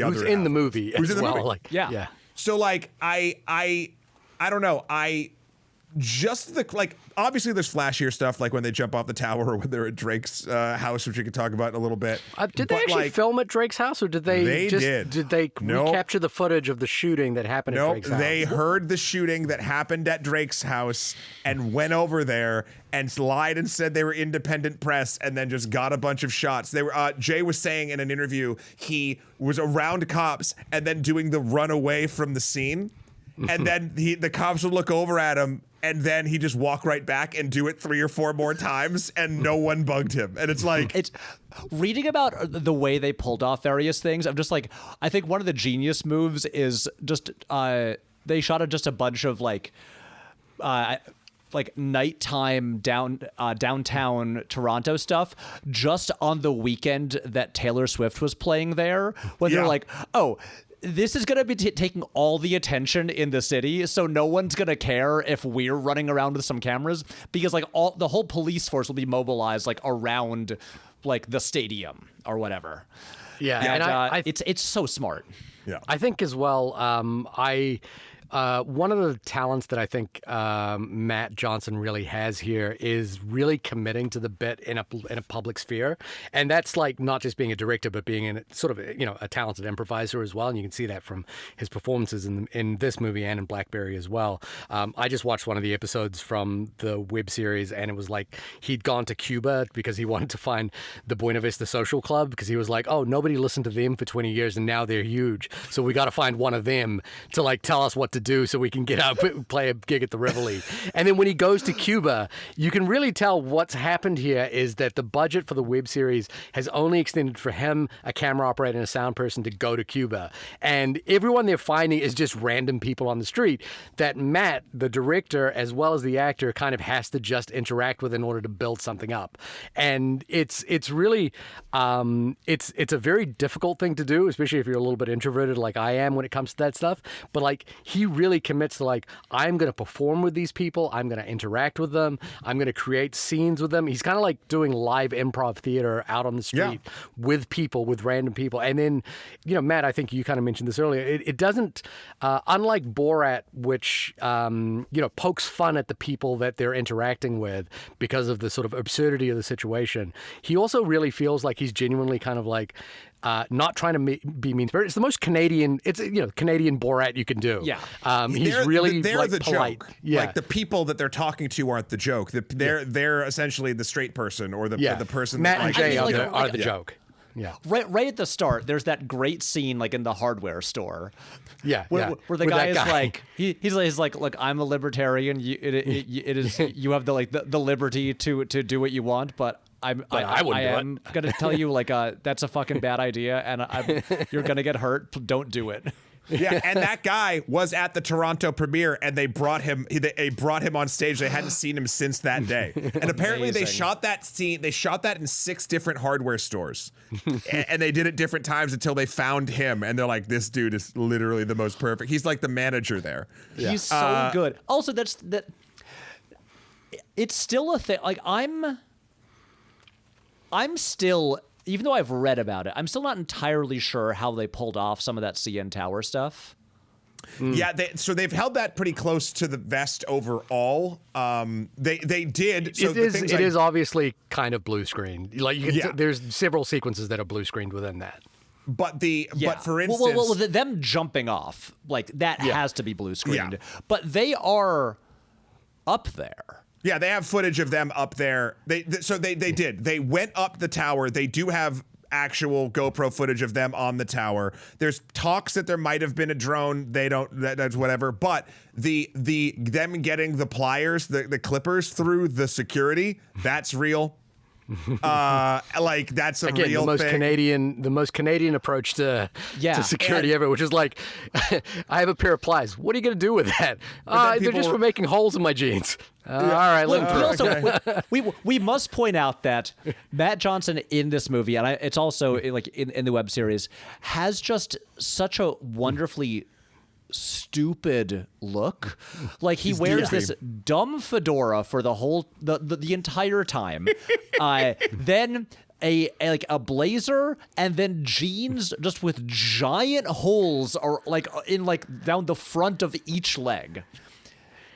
movie who's in the movie. Like, yeah. So like I don't know. Just obviously there's flashier stuff like when they jump off the tower or when they're at Drake's house, which we can talk about in a little bit. Did they actually film at Drake's house, or did they recapture the footage of the shooting that happened at Drake's house? They heard the shooting that happened at Drake's house and went over there and lied and said they were independent press and then just got a bunch of shots. They were Jay was saying in an interview he was around cops and then doing the run away from the scene. And then the cops would look over at him, and then he just walk right back and do it 3 or 4 more times, and no one bugged him. And it's like, it's reading about the way they pulled off various things. I'm just like, I think one of the genius moves is just they shot just a bunch of like nighttime downtown Toronto stuff just on the weekend that Taylor Swift was playing there. When they're like, oh, this is going to be taking all the attention in the city, so no one's going to care if we're running around with some cameras, because like the whole police force will be mobilized like around like the stadium or whatever. Yeah, and it's so smart. Yeah, I think as well. One of the talents that I think Matt Johnson really has here is really committing to the bit in a public sphere, and that's like not just being a director, but being in sort of a talented improviser as well. And you can see that from his performances in this movie and in Blackberry as well. I just watched one of the episodes from the web series, and it was like he'd gone to Cuba because he wanted to find the Buena Vista Social Club, because he was like, oh, nobody listened to them for 20 years, and now they're huge, so we got to find one of them to like tell us what to do so we can get out play a gig at the Rivoli. And then when he goes to Cuba, you can really tell what's happened here is that the budget for the web series has only extended for him, a camera operator, and a sound person to go to Cuba. And everyone they're finding is just random people on the street that Matt, the director, as well as the actor, kind of has to just interact with in order to build something up. And it's really it's a very difficult thing to do, especially if you're a little bit introverted like I am when it comes to that stuff. But like he really commits to like, I'm going to perform with these people, I'm going to interact with them, I'm going to create scenes with them. He's kind of like doing live improv theater out on the street with people, with random people. And then, Matt, I think you kind of mentioned this earlier, it doesn't, unlike Borat, which, pokes fun at the people that they're interacting with because of the sort of absurdity of the situation, he also really feels like he's genuinely kind of like, not trying to be mean-spirited. It's the most Canadian. It's Canadian Borat you can do. Yeah, he's they're like the polite. Joke. Yeah, like the people that they're talking to aren't the joke. They're essentially the straight person or the person. Matt and Jay are the like joke. Yeah. Right at the start, there's that great scene like in the hardware store. Yeah, Where the With guy that is like, he's like, look, I'm a libertarian. It is you have the liberty to do what you want, but I am gonna tell you like that's a fucking bad idea, and you're gonna get hurt. Don't do it. Yeah, and that guy was at the Toronto premiere, and they brought him. They brought him on stage. They hadn't seen him since that day, and apparently they shot that scene. They shot that in 6 different hardware stores, and they did it different times until they found him. And they're like, "This dude is literally the most perfect." He's like the manager there. Yeah. He's so good. Also, that. It's still a thing. Like I'm still. Even though I've read about it, I'm still not entirely sure how they pulled off some of that CN Tower stuff. Yeah, so they've held that pretty close to the vest overall. They did. So it is obviously kind of blue screen. Like there's several sequences that are blue screened within that. But for instance, well, them jumping off like that has to be blue screened. Yeah. But they are up there. Yeah, they have footage of them up there. They did. They went up the tower. They do have actual GoPro footage of them on the tower. There's talks that there might have been a drone. They don't. That's whatever. But the them getting the pliers, the clippers through the security, that's real. Like that's a Again, real thing. The most Canadian approach to security ever, which is like, I have a pair of pliers. What are you going to do with that? They're just for making holes in my jeans. All right, let them through. We must point out that Matt Johnson in this movie, and it's also like in the web series, has just such a wonderfully stupid look. Like he wears this dumb fedora for the entire time. Then a blazer, and then jeans just with giant holes or like in like down the front of each leg.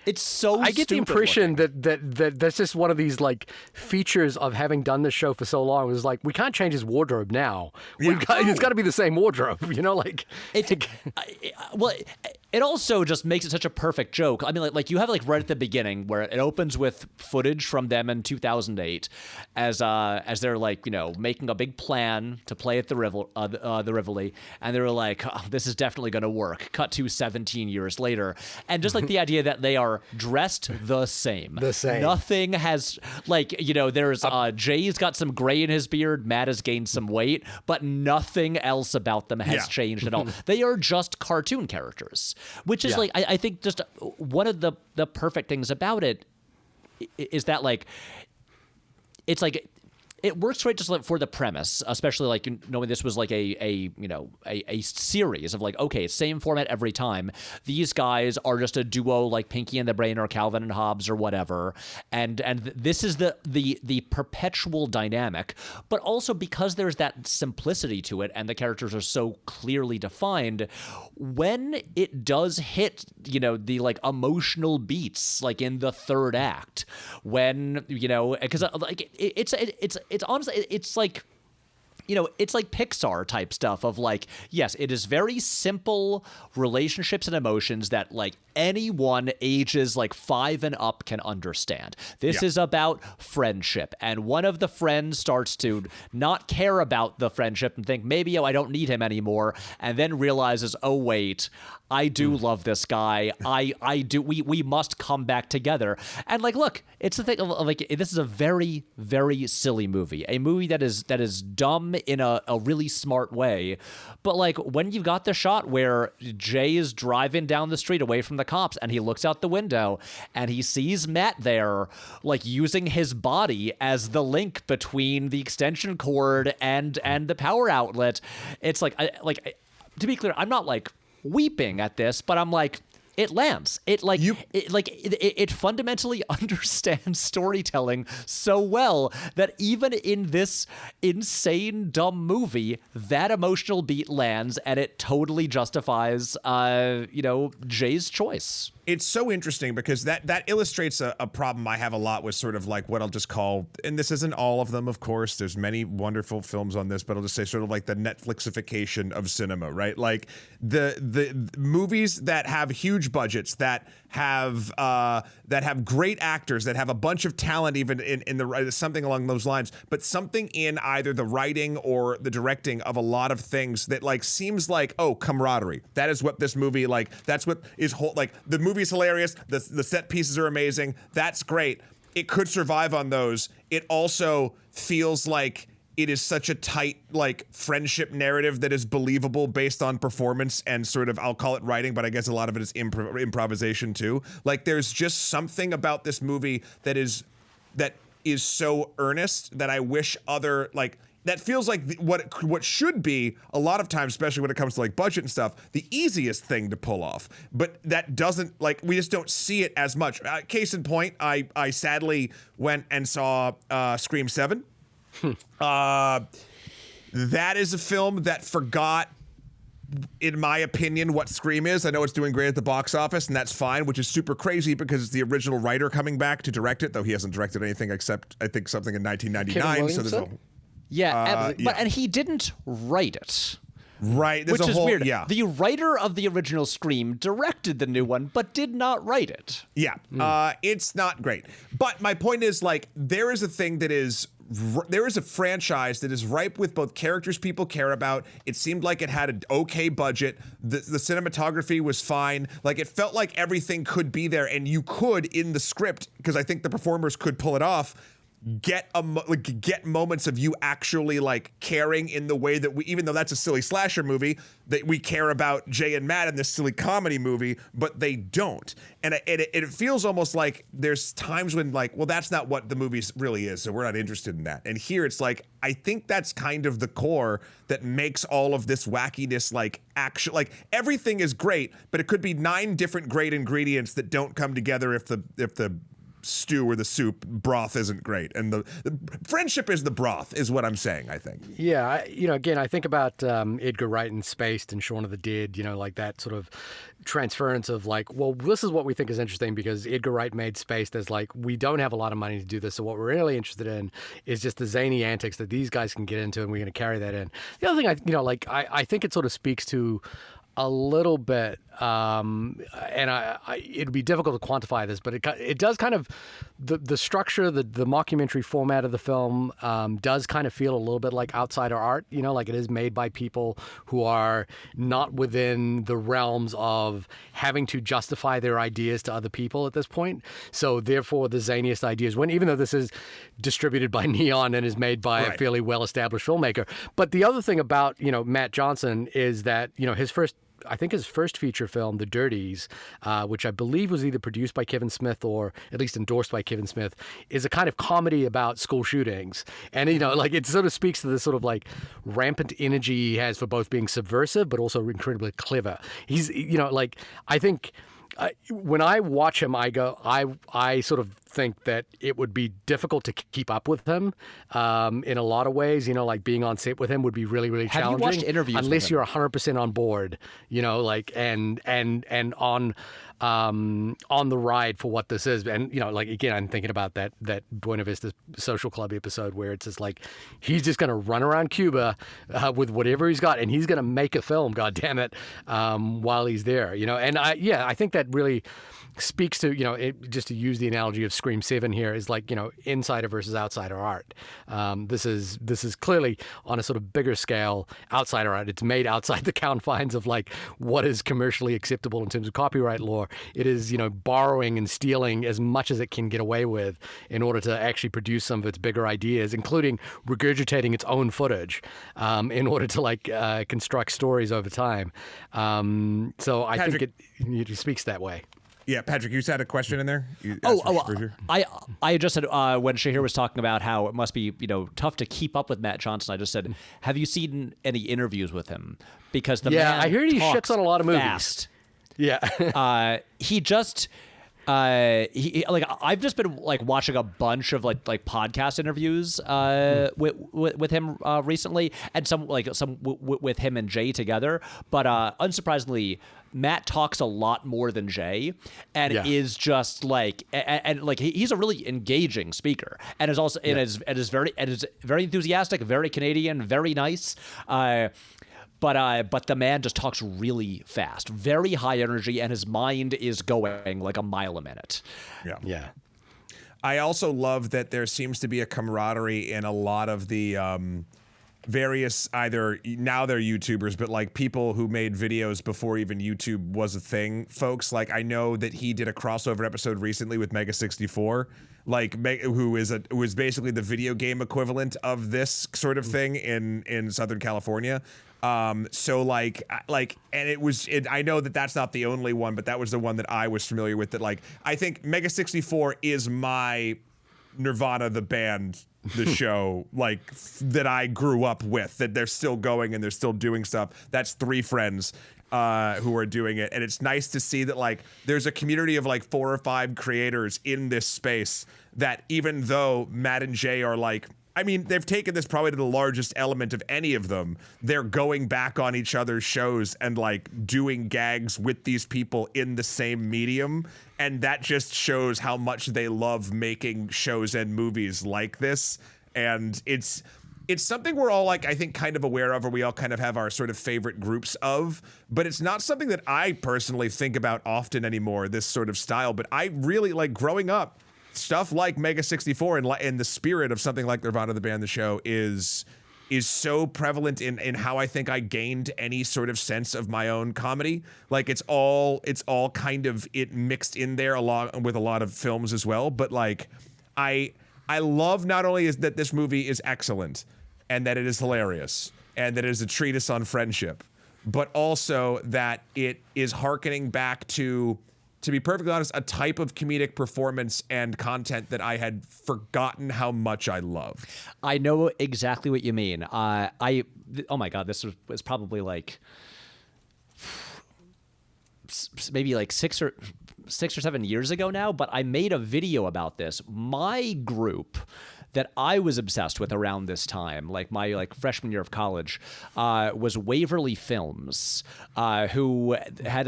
It's so I get the impression looking. that that's just one of these like features of having done this show for so long. It was like, we can't change his wardrobe now. It's got to be the same wardrobe, like it also just makes it such a perfect joke. I mean, like you have like right at the beginning where it opens with footage from them in 2008 as they're like, making a big plan to play at the Rivoli, and they were like, oh, this is definitely going to work. Cut to 17 years later, and just like the idea that they are dressed the same. The same. Nothing has there's Jay's got some gray in his beard, Matt has gained some weight, but nothing else about them has changed at all. They are just cartoon characters, which is like I think just one of the perfect things about it is that like it's like it works right just like for the premise, especially like knowing this was like a series of like, okay, same format every time. These guys are just a duo like Pinky and the Brain or Calvin and Hobbes or whatever, and this is the perpetual dynamic. But also because there's that simplicity to it and the characters are so clearly defined, when it does hit the like emotional beats like in the third act, when because like it's honestly, it's like, it's like Pixar type stuff of like, yes, it is very simple relationships and emotions that like anyone ages like 5 and up can understand. This is about friendship, and one of the friends starts to not care about the friendship and think maybe, I don't need him anymore, and then realizes, oh wait, I do love this guy. I do. We must come back together. And like, look, it's the thing of like, this is a very, very silly movie. A movie that is dumb in a really smart way. But like when you've got the shot where Jay is driving down the street away from the cops and he looks out the window and he sees Matt there, like using his body as the link between the extension cord and the power outlet. It's like, to be clear, I'm not like weeping at this, but I'm like, it lands. It fundamentally understands storytelling so well that even in this insane dumb movie, that emotional beat lands and it totally justifies Jay's choice. it's so interesting because that illustrates a problem I have a lot with sort of like what I'll just call, and this isn't all of them, of course, there's many wonderful films on this, but I'll just say sort of like the Netflixification of cinema, right? Like the movies that have huge budgets, that have great actors, that have a bunch of talent, even in the something along those lines, but something in either the writing or the directing of a lot of things that like seems like, oh, camaraderie. That is what this movie, like, that's what is whole, like the movie's hilarious, the set pieces are amazing, that's great. It could survive on those. It also feels like it is such a tight, like, friendship narrative that is believable based on performance and sort of, I'll call it writing, but I guess a lot of it is improvisation too. Like, there's just something about this movie that is so earnest that I wish other, like, that feels like what should be a lot of times, especially when it comes to like budget and stuff, the easiest thing to pull off. But that doesn't, like, we just don't see it as much. Case in point, I sadly went and saw Scream 7. That is a film that forgot, in my opinion, what Scream is. I know it's doing great at the box office, and that's fine, which is super crazy because it's the original writer coming back to direct it, though he hasn't directed anything except, I think, something in 1999. So there's and he didn't write it. Right, which is weird. Yeah. The writer of the original Scream directed the new one, but did not write it. Yeah, it's not great. But my point is, like, there is a franchise that is ripe with both characters people care about. It seemed like it had an okay budget. The cinematography was fine. Like, it felt like everything could be there, and you could, in the script, because I think the performers could pull it off, get moments of you actually like caring in the way that we, even though that's a silly slasher movie, that we care about Jay and Matt in this silly comedy movie, but they don't. And it feels almost like there's times when like, well, that's not what the movie really is, so we're not interested in that. And here it's like, I think that's kind of the core that makes all of this wackiness like actual, like everything is great, but it could be 9 different great ingredients that don't come together if the stew or the soup broth isn't great, and the friendship is the broth is what I'm saying. I think. Yeah, again, I think about Edgar Wright in Spaced and Shaun of the Dead. Like that sort of transference of like, well, this is what we think is interesting because Edgar Wright made Spaced as like, we don't have a lot of money to do this, so what we're really interested in is just the zany antics that these guys can get into, and we're going to carry that in. The other thing, I think it sort of speaks to a little bit, and it'd be difficult to quantify this, but it does kind of, the structure, the mockumentary format of the film does kind of feel a little bit like outsider art, like it is made by people who are not within the realms of having to justify their ideas to other people at this point. So therefore the zaniest ideas, even though this is distributed by Neon and is made by a fairly well-established filmmaker. But the other thing about, Matt Johnson is that, his first feature film, The Dirties, which I believe was either produced by Kevin Smith or at least endorsed by Kevin Smith, is a kind of comedy about school shootings. And, it sort of speaks to this sort of like rampant energy he has for both being subversive, but also incredibly clever. He's, I think when I watch him, I sort of think that it would be difficult to keep up with him in a lot of ways. Like being on set with him would be really, really challenging. Have you watched interviews unless with him? You're 100% on board, and on the ride for what this is. And again, I'm thinking about that Buena Vista Social Club episode where it's just like he's just going to run around Cuba with whatever he's got, and he's going to make a film, God damn it, while he's there. And I think that really speaks to, just to use the analogy of Scream 7 here, is like, insider versus outsider art. This is clearly on a sort of bigger scale outsider art. It's made outside the confines of like what is commercially acceptable in terms of copyright law. It is, borrowing and stealing as much as it can get away with in order to actually produce some of its bigger ideas, including regurgitating its own footage in order to like construct stories over time. So I think it speaks that way. Yeah, Patrick, you had a question in there? I just said when Shahir was talking about how it must be tough to keep up with Matt Johnson, I just said, have you seen any interviews with him? Because the man I heard he shits on a lot of movies. Fast. Yeah. He just Like I've just been like watching a bunch of like podcast interviews with him recently, and some with him and Jay together. But unsurprisingly, Matt talks a lot more than Jay, and is just like and like he's a really engaging speaker, and is also and is very enthusiastic, very Canadian, very nice. But the man just talks really fast, very high energy, and his mind is going like a mile a minute. Yeah. I also love that there seems to be a camaraderie in a lot of the various, either now they're YouTubers, but like people who made videos before even YouTube was a thing. Folks, like I know that he did a crossover episode recently with Mega 64, like who is basically the video game equivalent of this sort of thing in Southern California. So like, and I know that that's not the only one, but that was the one that I was familiar with. That like, I think Mega 64 is my Nirvana, the band, the show, like that I grew up with, that they're still going and they're still doing stuff. That's three friends who are doing it. And it's nice to see that like there's a community of like 4 or 5 creators in this space that even though Matt and Jay are like, I mean, they've taken this probably to the largest element of any of them. They're going back on each other's shows and like doing gags with these people in the same medium. And that just shows how much they love making shows and movies like this. And it's something we're all like, I think, kind of aware of, or we all kind of have our sort of favorite groups of, but it's not something that I personally think about often anymore, this sort of style. But I really like growing up, stuff like Mega 64 and the spirit of something like Nirvana, the band, the show is so prevalent in how I think I gained any sort of sense of my own comedy. Like it's all kind of it mixed in there along with a lot of films as well. But like I love not only is that this movie is excellent and that it is hilarious and that it is a treatise on friendship, but also that it is hearkening back to be perfectly honest, a type of comedic performance and content that I had forgotten how much I love. I know exactly what you mean. Oh my God, this was probably like maybe like 6 or 7 years ago now, but I made a video about this. My group that I was obsessed with around this time, like my freshman year of college, was Waverly Films, who had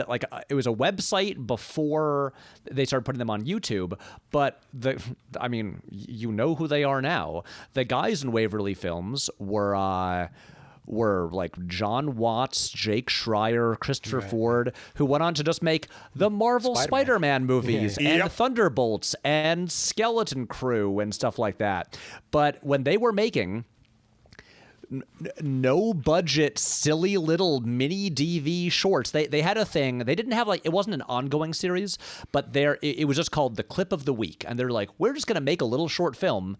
it was a website before they started putting them on YouTube. But you know who they are now. The guys in Waverly Films were like John Watts, Jake Schreier, Christopher Ford, who went on to just make the Marvel Spider-Man movies and Thunderbolts and Skeleton Crew and stuff like that. But when they were making no budget, silly little mini DV shorts, they had a thing. They didn't have it wasn't an ongoing series, but it was just called The Clip of the Week. And they're like, we're just going to make a little short film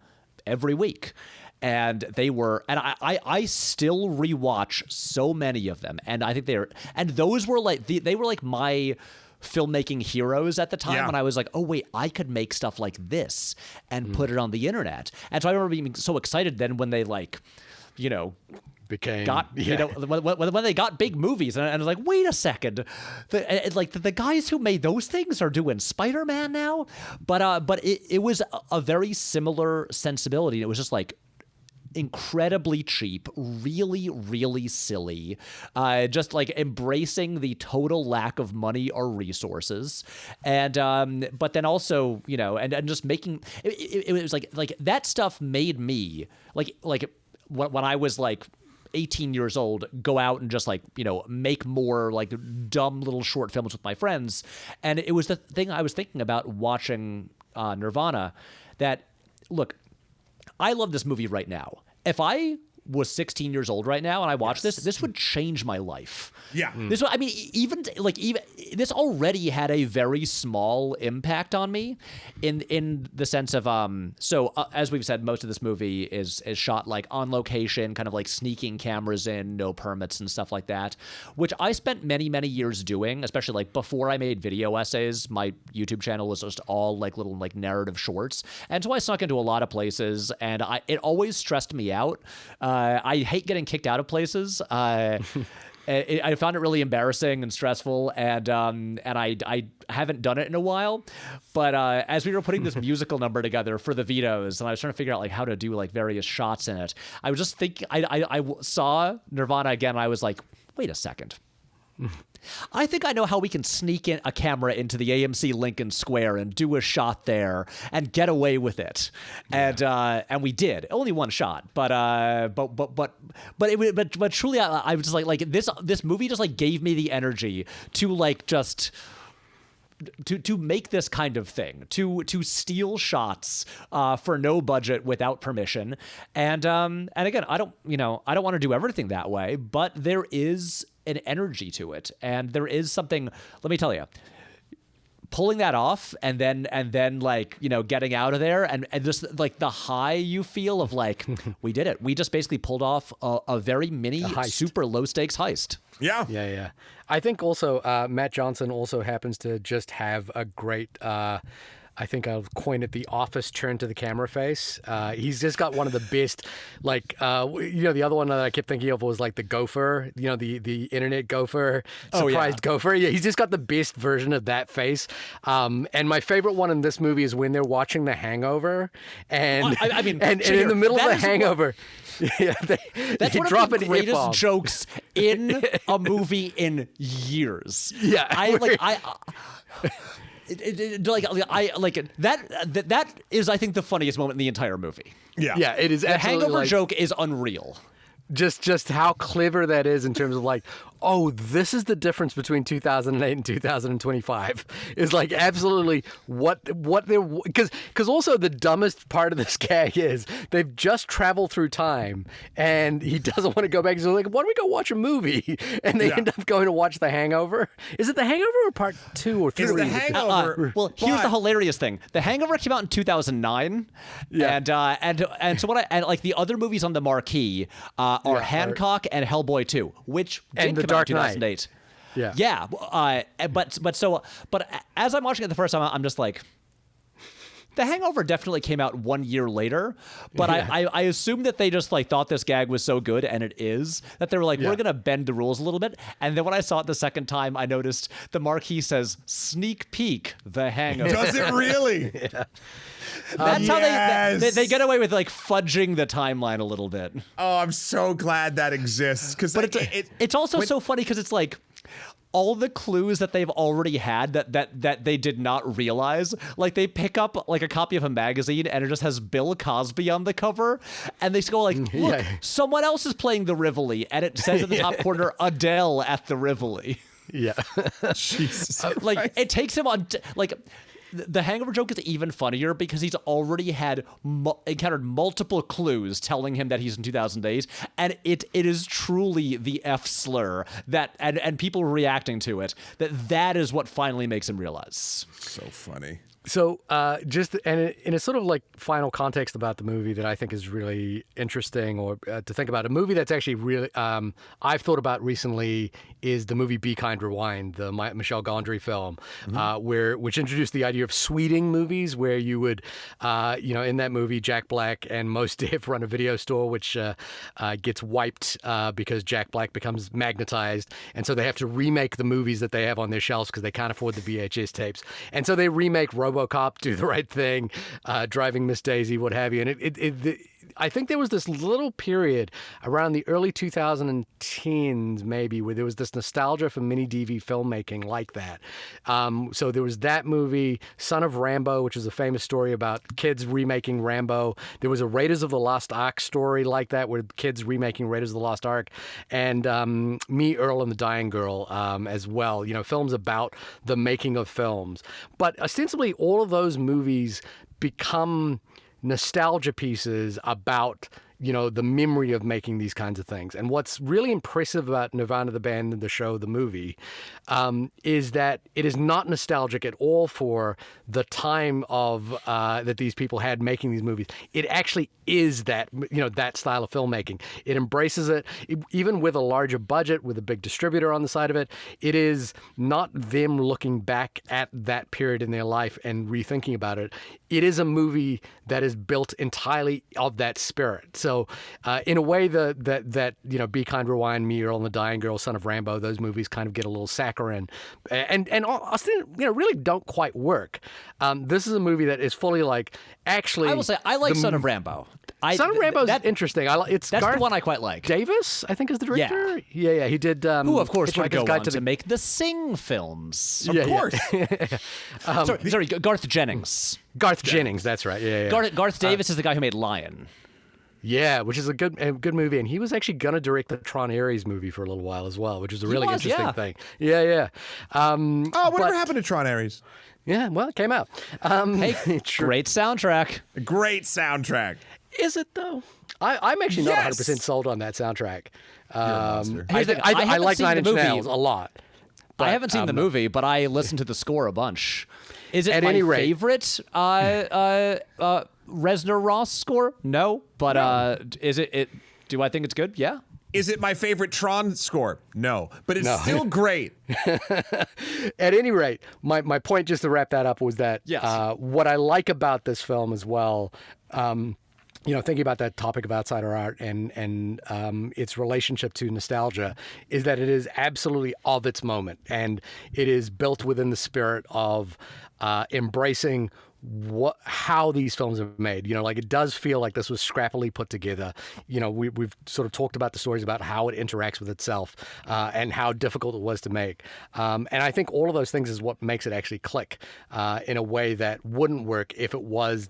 every week. And they were, and I still rewatch so many of them, and I think those were like they were like my filmmaking heroes at the time. When I was like, oh wait, I could make stuff like this and put it on the internet. And so I remember being so excited then when they when they got big movies, and I was like, wait a second, the guys who made those things are doing Spider-Man now, but it was a very similar sensibility. It was just like incredibly cheap, really, really silly, just like embracing the total lack of money or resources, and but then also and just making it was like that stuff made me like when I was like 18 years old, go out and just make more like dumb little short films with my friends. And it was the thing I was thinking about watching Nirvana, that look, I love this movie right now. If I was 16 years old right now and I watched this would change my life. Yeah. This, I mean, even this already had a very small impact on me in the sense of, as we've said, most of this movie is shot like on location, kind of like sneaking cameras in, no permits and stuff like that, which I spent many, many years doing, especially like before I made video essays. My YouTube channel was just all like little like narrative shorts. And so I snuck into a lot of places, and it always stressed me out. I hate getting kicked out of places. I found it really embarrassing and stressful, and I haven't done it in a while. But as we were putting this musical number together for the vetoes, and I was trying to figure out like how to do like various shots in it, I was just thinking. I saw Nirvana again, and I was like, wait a second. I think I know how we can sneak in a camera into the AMC Lincoln Square and do a shot there and get away with it, and we did. Only one shot, but truly, I was just like this movie just like gave me the energy to like just. To make this kind of thing, to steal shots for no budget without permission, and again, I don't want to do everything that way, but there is an energy to it, and there is something. Let me tell you, pulling that off, and then like getting out of there, and just like the high you feel of like we did it. We just basically pulled off a very mini, super low stakes heist. Yeah. I think also Matt Johnson also happens to just have a great, I think I'll coin it the office turn to the camera face. He's just got one of the best, like, the other one that I kept thinking of was like the gopher, the internet gopher, surprised gopher. Yeah, he's just got the best version of that face. And my favorite one in this movie is when they're watching The Hangover. And, and in the middle of The Hangover... Yeah, that's one of the greatest jokes in a movie in years. Yeah, that is, I think, the funniest moment in the entire movie. Yeah, it is. The Hangover joke is unreal. Just how clever that is in terms of like, oh, this is the difference between 2008 and 2025 is like absolutely what they're, because also the dumbest part of this gag is they've just traveled through time and he doesn't want to go back. He's like, why don't we go watch a movie? And they end up going to watch The Hangover. Is it The Hangover or part 2 or 3? It's The Hangover. Here's the hilarious thing: The Hangover came out in 2009, and so like the other movies on the marquee are Hancock and Hellboy 2, which did come out in 2008. But as I'm watching it the first time, I'm just like, The Hangover definitely came out 1 year later, but I assume that they just like thought this gag was so good, and it is, that they were like, we're gonna bend the rules a little bit. And then when I saw it the second time, I noticed the marquee says "Sneak Peek: The Hangover." Does it really? That's how they get away with like fudging the timeline a little bit. Oh, I'm so glad that exists, because it's also so funny because it's like all the clues that they've already had that they did not realize. Like they pick up like a copy of a magazine and it just has Bill Cosby on the cover, and they go like, look, someone else is playing the Rivoli, and it says in the top corner Adele at the Rivoli. Yeah. Jesus. Like it takes him on like. The Hangover joke is even funnier because he's already had encountered multiple clues telling him that he's in 2008, and it is truly the F slur that and people reacting to it, that is what finally makes him realize. So funny. So just in a sort of like final context about the movie that I think is really interesting, or to think about, a movie that's actually really I've thought about recently is the movie Be Kind, Rewind, the Michel Gondry film, which introduced the idea of sweeting movies, where you would, in that movie, Jack Black and Mos Def run a video store, which gets wiped because Jack Black becomes magnetized, and so they have to remake the movies that they have on their shelves because they can't afford the VHS tapes, and so they remake RoboCop, Do the Right Thing, Driving Miss Daisy, what have you. And I think there was this little period around the early 2010s, maybe, where there was this nostalgia for mini DV filmmaking like that. So there was that movie, Son of Rambo, which is a famous story about kids remaking Rambo. There was a Raiders of the Lost Ark story like that, where kids remaking Raiders of the Lost Ark, and Me, Earl, and the Dying Girl as well. Films about the making of films. But ostensibly, all of those movies become nostalgia pieces about the memory of making these kinds of things. And what's really impressive about Nirvana, the band, the show, the movie, is that it is not nostalgic at all for the time of that these people had making these movies. It actually is that that style of filmmaking. It embraces it, even with a larger budget, with a big distributor on the side of it. It is not them looking back at that period in their life and rethinking about it. It is a movie that is built entirely of that spirit. So So in a way that Be Kind, Rewind, Me, Earl and the Dying Girl, Son of Rambo, those movies kind of get a little saccharine and Austin, really don't quite work. This is a movie that is fully like, actually, I will say I like Son of Rambo. Son of Rambo's interesting. That's the one I quite like. Davis, I think, is the director. Yeah. He did. Who, of course, would go on to the make the Sing films. Of course. Sorry, Garth Jennings. Garth Jennings, that's right. Yeah. Garth Davis is the guy who made Lion. Yeah, which is a good movie, and he was actually going to direct the Tron Ares movie for a little while as well, which is a really interesting thing. Yeah. Whatever happened to Tron Ares? Yeah, well, it came out. Hey, great soundtrack. Great soundtrack. Is it though? I'm actually not 100% sold on that soundtrack. I like Nine Inch Nails a lot. But, I haven't seen the movie, but I listened to the score a bunch. Is it at my any rate, favorite Reznor Ross score? No, but is it? Do I think it's good? Yeah. Is it my favorite Tron score? No, but it's still great. At any rate, my point, just to wrap that up, was that what I like about this film as well, thinking about that topic of outsider art and its relationship to nostalgia, is that it is absolutely of its moment, and it is built within the spirit of embracing how these films are made. It does feel like this was scrappily put together. We've sort of talked about the stories about how it interacts with itself and how difficult it was to make. And I think all of those things is what makes it actually click in a way that wouldn't work if it was,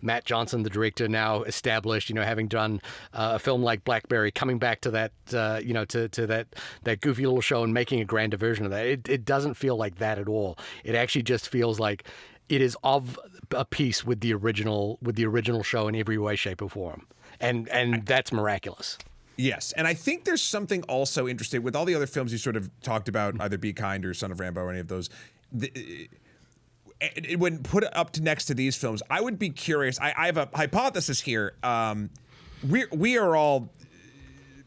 Matt Johnson, the director, now established, having done a film like Blackberry, coming back to that, to that goofy little show and making a grander version of that. It doesn't feel like that at all. It actually just feels like it is of a piece with the original show in every way, shape, or form, and that's miraculous. Yes, and I think there's something also interesting with all the other films you sort of talked about, either Be Kind or Son of Rambo or any of those. When put up next to these films, I would be curious. I have a hypothesis here. We are all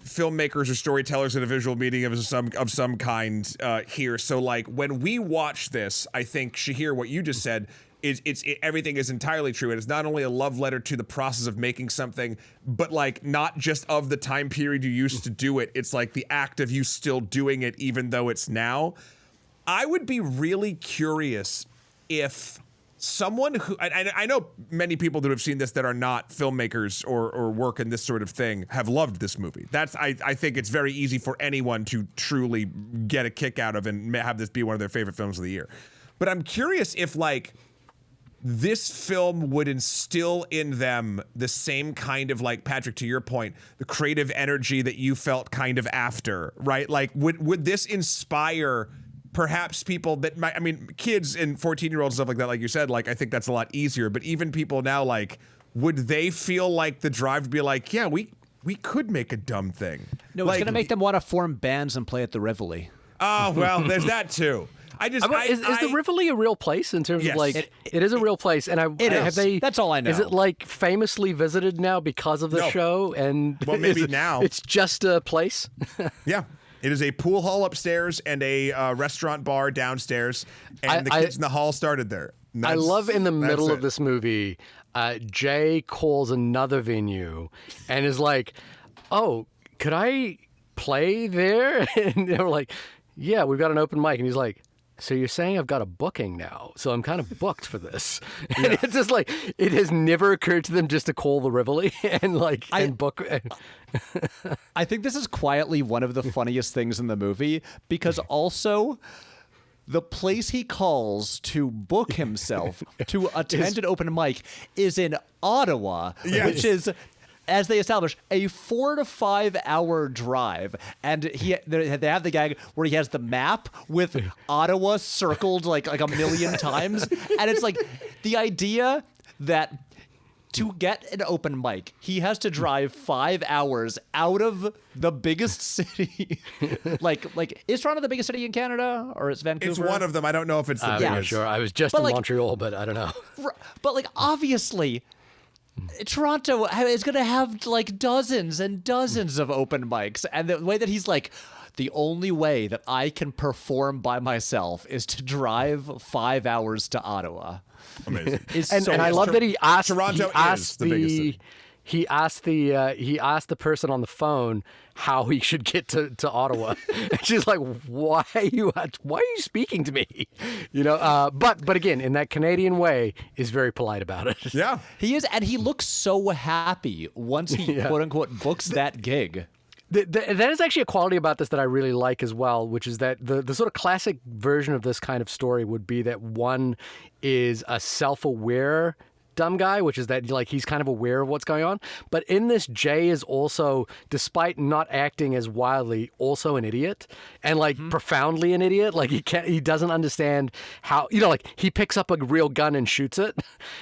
filmmakers or storytellers at a visual medium of some kind here. So like when we watch this, I think, Shahir, what you just said is everything is entirely true. It is not only a love letter to the process of making something, but like not just of the time period you used to do it. It's like the act of you still doing it, even though it's now. I would be really curious if someone who, I know many people that have seen this that are not filmmakers or work in this sort of thing have loved this movie. I think it's very easy for anyone to truly get a kick out of and have this be one of their favorite films of the year. But I'm curious if like this film would instill in them the same kind of, like, Patrick, to your point, the creative energy that you felt kind of after, right? Like, would this inspire perhaps people that might, kids and 14-year-olds, stuff like that, like you said, like, I think that's a lot easier. But even people now, like, would they feel like the drive to be like, yeah, we could make a dumb thing? No, it's going to make them want to form bands and play at the Rivoli. Oh, well, there's that too. Is the Rivoli a real place in terms of, like, it is a real place, and that's all I know. Is it like famously visited now because of the show? And well, maybe now it's just a place. Yeah, it is a pool hall upstairs and a restaurant bar downstairs, and the kids in the hall started there. I love in the middle of this movie, Jay calls another venue and is like, "Oh, could I play there?" And they were like, "Yeah, we've got an open mic," and he's like, "So you're saying I've got a booking now, so I'm kind of booked for this." And it's just like, it has never occurred to them just to call the Rivoli and book. I think this is quietly one of the funniest things in the movie, because also the place he calls to book himself to attend an open mic is in Ottawa, which is, as they establish, a 4 to 5 hour drive. And they have the gag where he has the map with Ottawa circled like a million times. And it's like the idea that to get an open mic, he has to drive 5 hours out of the biggest city. like, is Toronto the biggest city in Canada, or is Vancouver? It's one of them. I don't know if it's the biggest. Yeah, sure. I was just in Montreal, but I don't know. But like, obviously, Toronto is going to have like dozens and dozens of open mics. And the way that he's like, the only way that I can perform by myself is to drive 5 hours to Ottawa. Amazing. And I love that he asked Toronto is the biggest city. he asked the person on the phone how he should get to Ottawa. And she's like, why are you speaking to me? But again, in that Canadian way, is very polite about it. Yeah. He is, and he looks so happy once he quote unquote books that gig. That is actually a quality about this that I really like as well, which is that the sort of classic version of this kind of story would be that one is a self-aware dumb guy, which is that like he's kind of aware of what's going on. But in this, Jay is also, despite not acting as wildly, also an idiot, and like profoundly an idiot. Like he doesn't understand how, like he picks up a real gun and shoots it.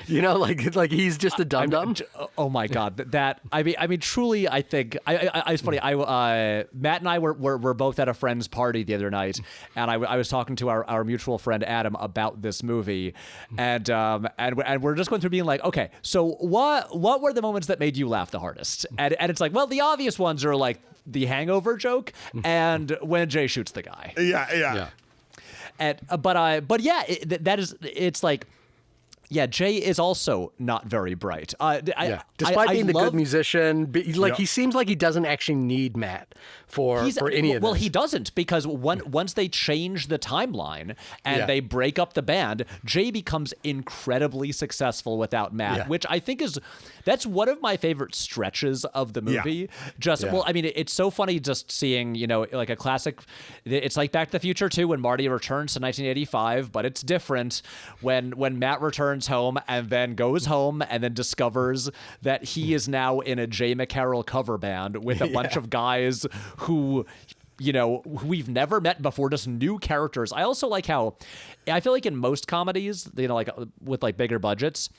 Like he's just a dum-dum. Oh my God, that I mean, truly, I think it's funny. Matt and I were both at a friend's party the other night, and I was talking to our mutual friend Adam about this movie, and we're just going through being like, okay, so what were the moments that made you laugh the hardest? And it's like, well, the obvious ones are like the hangover joke and when Jay shoots the guy. Yeah. And but yeah, it's like, yeah, Jay is also not very bright. Despite being the good musician, he seems like he doesn't actually need Matt for any of this. Well, he doesn't, because once they change the timeline and they break up the band, Jay becomes incredibly successful without Matt, which I think that's one of my favorite stretches of the movie. Well, I mean, it's so funny just seeing, like a classic. It's like Back to the Future 2 when Marty returns to 1985, but it's different when Matt returns home and then goes home and then discovers that he is now in a Jay McCarroll cover band with a bunch of guys who we've never met before, just new characters. I also like how I feel like in most comedies, like with like bigger budgets,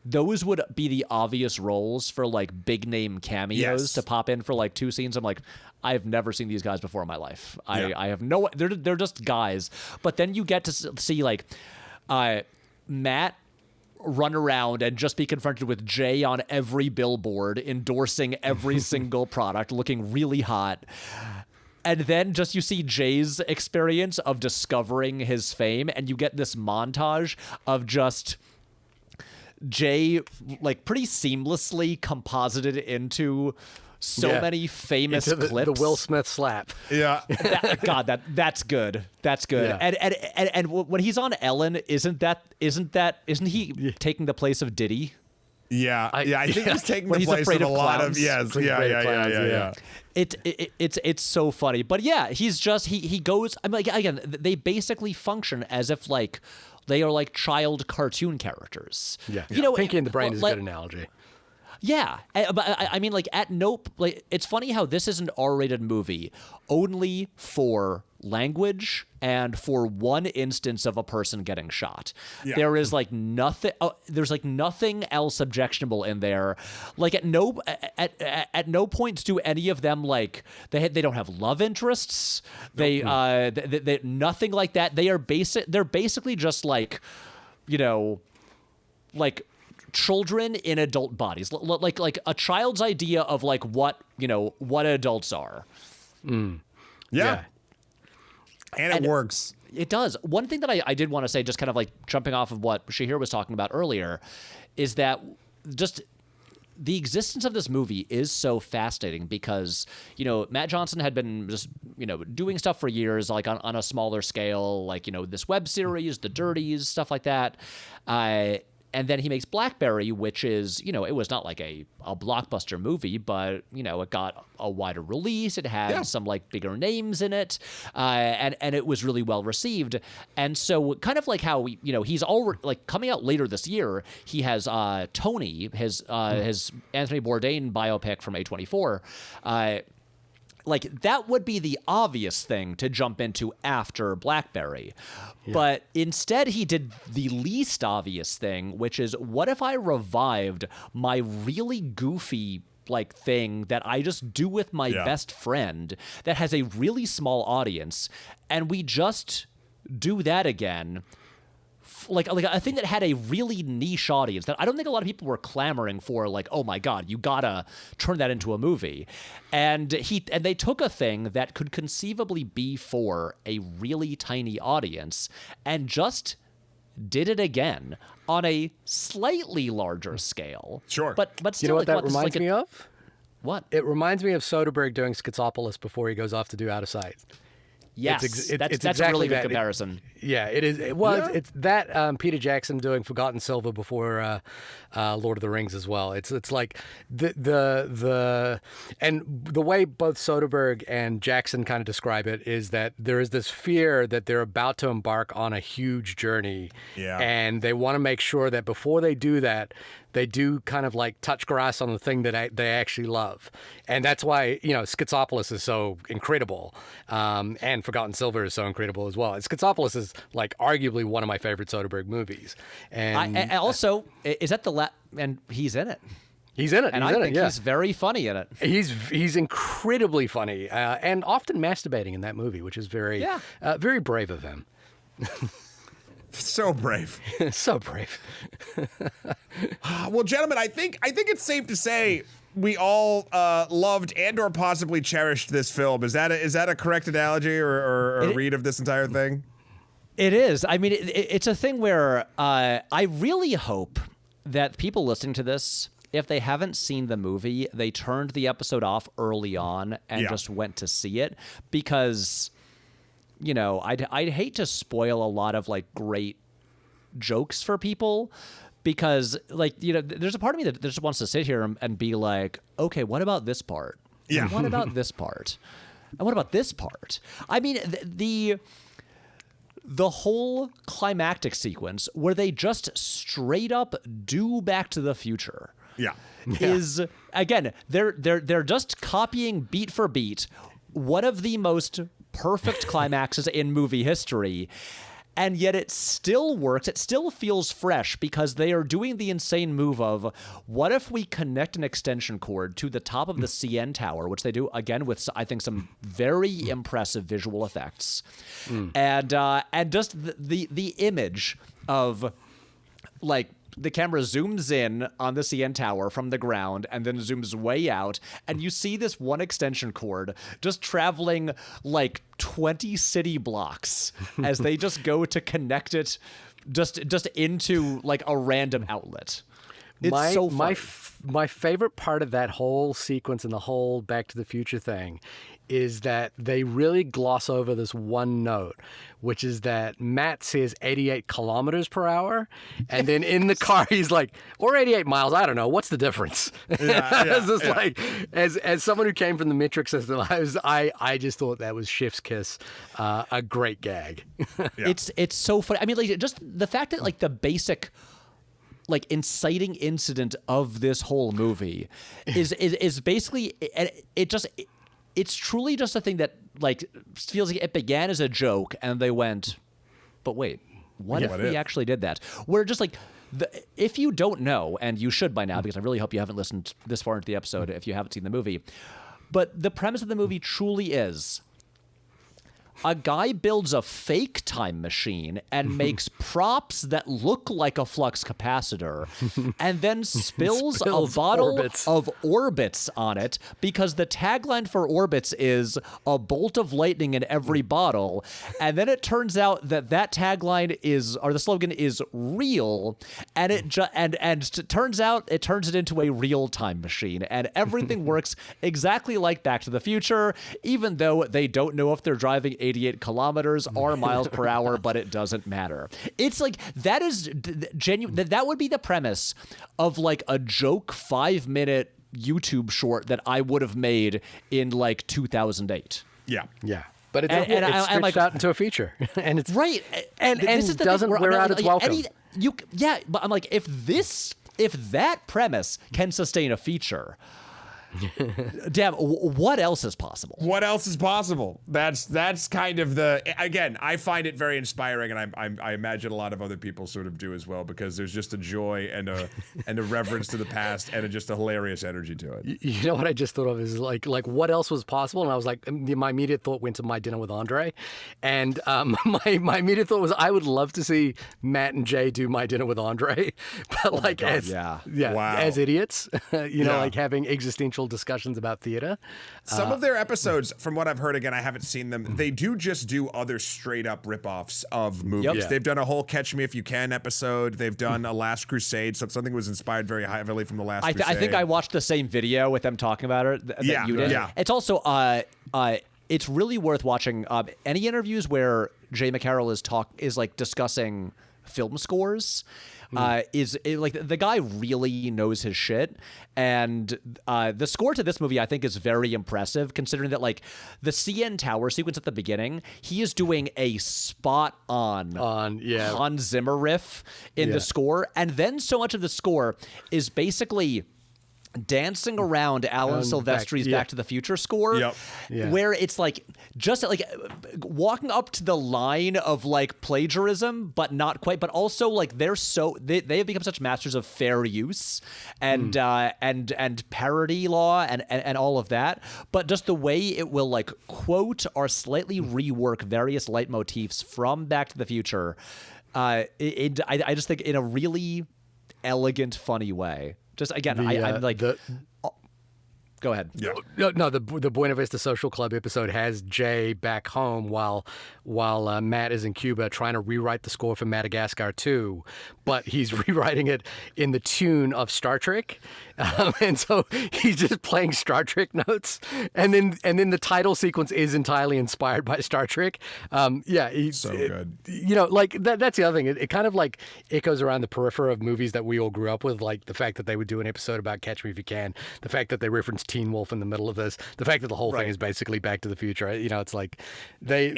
those would be the obvious roles for like big name cameos to pop in for like 2 scenes. I'm like, I've never seen these guys before in my life. I have they're just guys. But then you get to see like Matt run around and just be confronted with Jay on every billboard, endorsing every single product, looking really hot. And then just you see Jay's experience of discovering his fame, and you get this montage of just Jay like pretty seamlessly composited into so many famous clips. The Will Smith slap. Yeah. That's good. That's good. Yeah. And when he's on Ellen, isn't he taking the place of Diddy? Yeah. I think he's taking the place of a lot of Yeah. It's so funny. But yeah, he's just he goes, I mean, like, again, they basically function as if like they are like child cartoon characters. Yeah. Pinky and the Brain is a good analogy. Yeah, but I mean, like it's funny how this is an R-rated movie only for language and for one instance of a person getting shot. Yeah. There is like nothing. There's like nothing else objectionable in there. Like at no point do any of them like they don't have love interests. They nothing like that. They're basically just like, like children in adult bodies, like a child's idea of like what adults are. Yeah. And it works. It does. One thing that I did want to say, just kind of like jumping off of what Shahir was talking about earlier, is that just the existence of this movie is so fascinating because, Matt Johnson had been just, doing stuff for years, like on a smaller scale, like, this web series, The Dirties, stuff like that. And then he makes Blackberry, which is, it was not like a blockbuster movie, but, it got a wider release. It had some like bigger names in it. And it was really well received. And so kind of like how, he's already like coming out later this year, he has Tony, his Anthony Bourdain biopic from A24. Like, that would be the obvious thing to jump into after Blackberry. Yeah. But instead, he did the least obvious thing, which is, what if I revived my really goofy, like, thing that I just do with my best friend that has a really small audience, and we just do that again? Like a thing that had a really niche audience that I don't think a lot of people were clamoring for, like, oh my God, you gotta turn that into a movie. And they took a thing that could conceivably be for a really tiny audience and just did it again on a slightly larger scale. Sure. But still, You know what like, that reminds me of? What? It reminds me of Soderbergh doing Schizopolis before he goes off to do Out of Sight. Yes, It's that's exactly a really good that. comparison. Yeah, it is. Well, it's that Peter Jackson doing Forgotten Silver before Lord of the Rings as well. It's like the and the way both Soderbergh and Jackson kind of describe it is that there is this fear that they're about to embark on a huge journey, and they want to make sure that before they do that, they do kind of like touch grass on the thing that they actually love. And that's why, Schizopolis is so incredible. And Forgotten Silver is so incredible as well. Schizopolis is like arguably one of my favorite Soderbergh movies. And I also, is that and he's in it. He's in it. And I think he's very funny in it. He's incredibly funny and often masturbating in that movie, which is very brave of him. So brave. So brave. Well, gentlemen, I think it's safe to say we all loved and or possibly cherished this film. Is that a correct analogy or a read of this entire thing? It is. I mean, it's a thing where I really hope that people listening to this, if they haven't seen the movie, they turned the episode off early on and just went to see it, because I'd hate to spoil a lot of like great jokes for people, because there's a part of me that just wants to sit here and be like, okay, what about this part? Yeah. And what about this part? And what about this part? I mean, the whole climactic sequence where they just straight up do Back to the Future is, again, they're just copying beat for beat one of the most perfect climaxes in movie history, and yet it still works. It still feels fresh because they are doing the insane move of, what if we connect an extension cord to the top of the CN tower, which they do again with, I think, some very impressive visual effects, and just the image of like, the camera zooms in on the CN tower from the ground and then zooms way out, and you see this one extension cord just traveling like 20 city blocks as they just go to connect it just into like a random outlet. It's so fun. My favorite part of that whole sequence and the whole Back to the Future thing is that they really gloss over this one note, which is that Matt says 88 kilometers per hour, and then in the car he's like, or 88 miles, I don't know, what's the difference? Like, as someone who came from the metric system, I just thought that was Chef's Kiss, a great gag. It's so funny. I mean, like, just the fact that like the basic like inciting incident of this whole movie is basically it's truly just a thing that like feels like it began as a joke and they went, but wait, what if we actually did that? Where just like if you don't know, and you should by now, because I really hope you haven't listened this far into the episode if you haven't seen the movie, but the premise of the movie truly is a guy builds a fake time machine and makes props that look like a flux capacitor and then spills a bottle of Orbits on it, because the tagline for Orbits is a bolt of lightning in every bottle. And then it turns out that tagline the slogan is real, and it turns out it turns it into a real time machine, and everything works exactly like Back to the Future, even though they don't know if they're driving 88 kilometers or miles per hour, but it doesn't matter. It's like, that is genuine. That would be the premise of like a joke 5-minute YouTube short that I would have made in like 2008. Yeah. But it's stretched out into a feature, and it's right. And this is the doesn't thing wear out its welcome. But I'm like, if that premise can sustain a feature, damn, what else is possible? What else is possible? That's kind of again, I find it very inspiring, and I imagine a lot of other people sort of do as well, because there's just a joy and a reverence to the past and just a hilarious energy to it. You know what I just thought of is like what else was possible, and I was like, my immediate thought went to My Dinner with Andre, and my immediate thought was, I would love to see Matt and Jay do My Dinner with Andre, but as idiots, like having existential philosophical discussions about theater. Some of their episodes, from what I've heard, again, I haven't seen them, they do just do other straight up ripoffs of movies. Yep. Yeah. They've done a whole Catch Me If You Can episode. They've done a Last Crusade. So something was inspired very heavily from the Last Crusade. I think I watched the same video with them talking about it that you did. Yeah. It's also it's really worth watching any interviews where Jay McCarroll is like discussing film scores. Like the guy really knows his shit, and the score to this movie I think is very impressive, considering that like the CN Tower sequence at the beginning, he is doing a spot on Hans Zimmer riff in the score, and then so much of the score is basically dancing around Alan Silvestri's Back to the Future score, where it's like just like walking up to the line of like plagiarism, but not quite. But also like they have become such masters of fair use and parody law and all of that. But just the way it will like quote or slightly rework various leitmotifs from Back to the Future, I just think in a really elegant, funny way. Just again, I'm like, go ahead. Yeah. No, the Buena Vista Social Club episode has Jay back home while Matt is in Cuba trying to rewrite the score for Madagascar 2, but he's rewriting it in the tune of Star Trek, and so he's just playing Star Trek notes, and then the title sequence is entirely inspired by Star Trek. Good. You know, like that's the other thing. It kind of like echoes around the periphery of movies that we all grew up with, like the fact that they would do an episode about Catch Me If You Can, the fact that they reference Teen Wolf in the middle of this, the fact that the whole thing is basically Back to the Future. You know, it's like they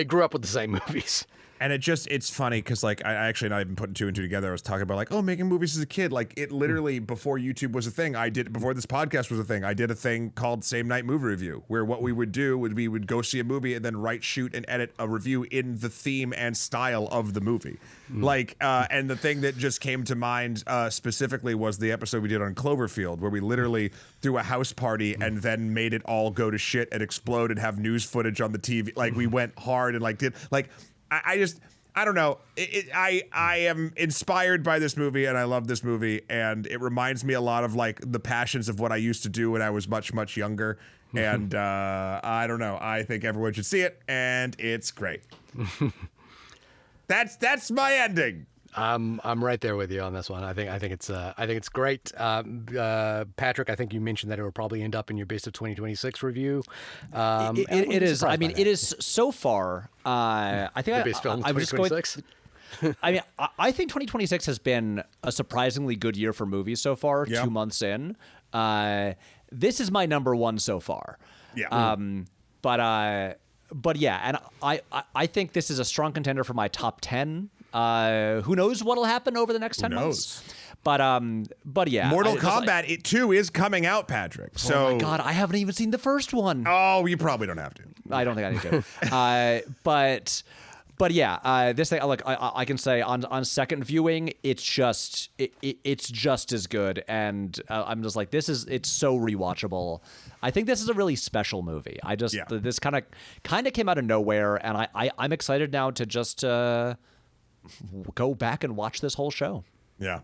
grew up with the same movies. And it's funny because like I actually not even putting two and two together. I was talking about like, oh, making movies as a kid. Like it literally before YouTube was a thing. Before this podcast was a thing. I did a thing called Same Night Movie Review, where what we would do would we would go see a movie and then write, shoot, and edit a review in the theme and style of the movie. Like and the thing that just came to mind specifically was the episode we did on Cloverfield, where we literally threw a house party and then made it all go to shit and explode and have news footage on the TV. Like we went hard and like did like. I don't know. I am inspired by this movie and I love this movie, and it reminds me a lot of like the passions of what I used to do when I was much, much younger. And I don't know. I think everyone should see it, and it's great. That's my ending. I'm right there with you on this one. I think it's great. Patrick, I think you mentioned that it will probably end up in your best of 2026 review. It is. I mean, it is so far. I think the best film I was just going. I mean, I think 2026 has been a surprisingly good year for movies so far. Yeah. 2 months in, this is my number one so far. Yeah. But yeah, and I think this is a strong contender for my top 10. Who knows what'll happen over the next 10 months? But yeah. Mortal Kombat it 2 is coming out, Patrick. So oh my God, I haven't even seen the first one. Oh, you probably don't have to. I don't think I need to. But yeah, this thing, like I can say on second viewing, it's just as good, and I'm just like, it's so rewatchable. I think this is a really special movie. This kind of came out of nowhere, and I'm excited now to just go back and watch this whole show. Yeah.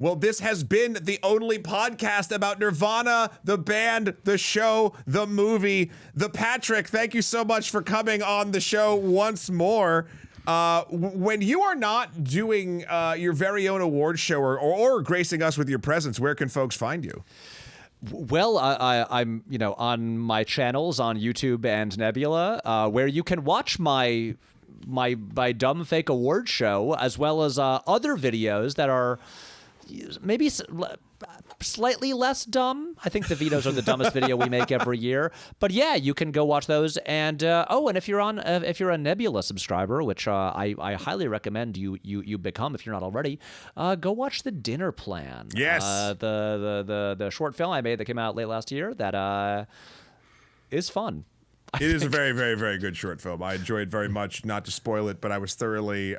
Well, this has been the only podcast about Nirvana, the band, the show, the movie. The Patrick, thank you so much for coming on the show once more. When you are not doing your very own award show or gracing us with your presence, where can folks find you? Well, I'm on my channels on YouTube and Nebula, where you can watch my dumb fake award show, as well as other videos that are maybe slightly less dumb. I think the Vitos are the dumbest video we make every year. But yeah, you can go watch those. And and if you're a Nebula subscriber, which I highly recommend you become if you're not already, go watch The Dinner Plan. Yes, the short film I made that came out late last year that is fun. It is a very, very, very good short film. I enjoyed very much. Not to spoil it, but I was thoroughly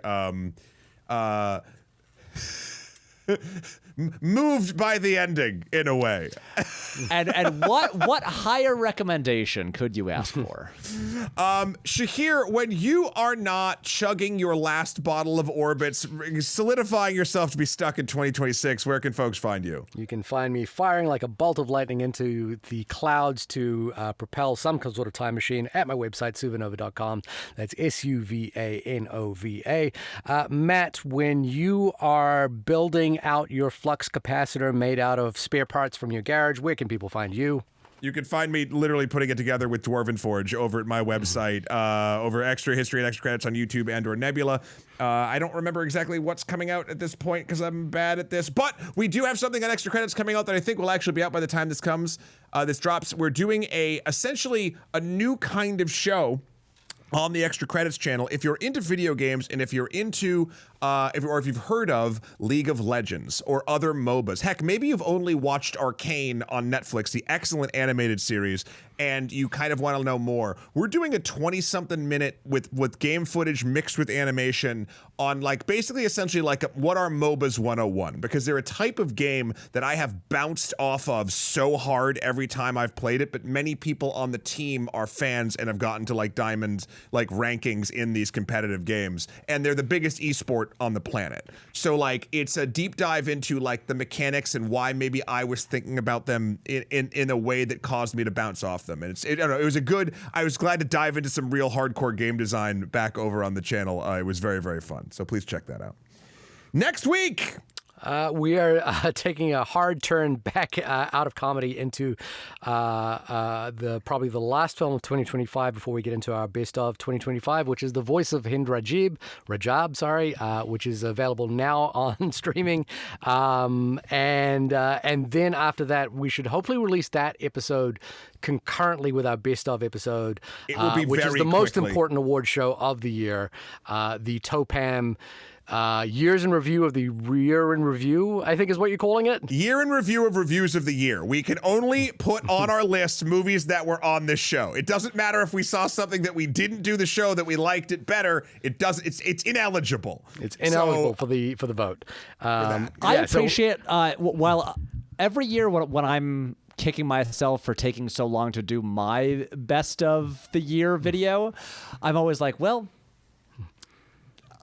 moved by the ending in a way. And what higher recommendation could you ask for? Shahir, when you are not chugging your last bottle of Orbits, solidifying yourself to be stuck in 2026, where can folks find you? You can find me firing like a bolt of lightning into the clouds to propel some sort of time machine at my website, suvanova.com. That's SUVANOVA. Matt, when you are building out your flux capacitor made out of spare parts from your garage, where can people find you? You can find me literally putting it together with Dwarven Forge over at my website, over Extra History and Extra Credits on YouTube and or Nebula. I don't remember exactly what's coming out at this point because I'm bad at this, but we do have something on Extra Credits coming out that I think will actually be out by the time this drops. We're doing essentially a new kind of show on the Extra Credits channel. If you're into video games and if you're into, if you've heard of League of Legends or other MOBAs, heck, maybe you've only watched Arcane on Netflix, the excellent animated series, and you kind of want to know more. We're doing a 20-something minute with game footage mixed with animation on basically essentially what are MOBAs 101, because they're a type of game that I have bounced off of so hard every time I've played it, but many people on the team are fans and have gotten to diamond rankings in these competitive games, and they're the biggest esport on the planet. So it's a deep dive into the mechanics and why maybe I was thinking about them in a way that caused me to bounce off them. And I don't know, I was glad to dive into some real hardcore game design back over on the channel. It was very, very fun. So please check that out. Next week, we are taking a hard turn back out of comedy into probably the last film of 2025 before we get into our best of 2025, which is The Voice of Hind Rajab, which is available now on streaming. And then after that, we should hopefully release that episode concurrently with our best of episode, which is the most important award show of the year, the TOPAM years in review of the year in review, I think is what you're calling it. Year in review of reviews of the year. We can only put on our list movies that were on this show. It doesn't matter if we saw something that we didn't do the show that we liked it better. It doesn't. It's ineligible. It's ineligible for the vote. I appreciate while every year when I'm kicking myself for taking so long to do my best of the year video, I'm always like, well,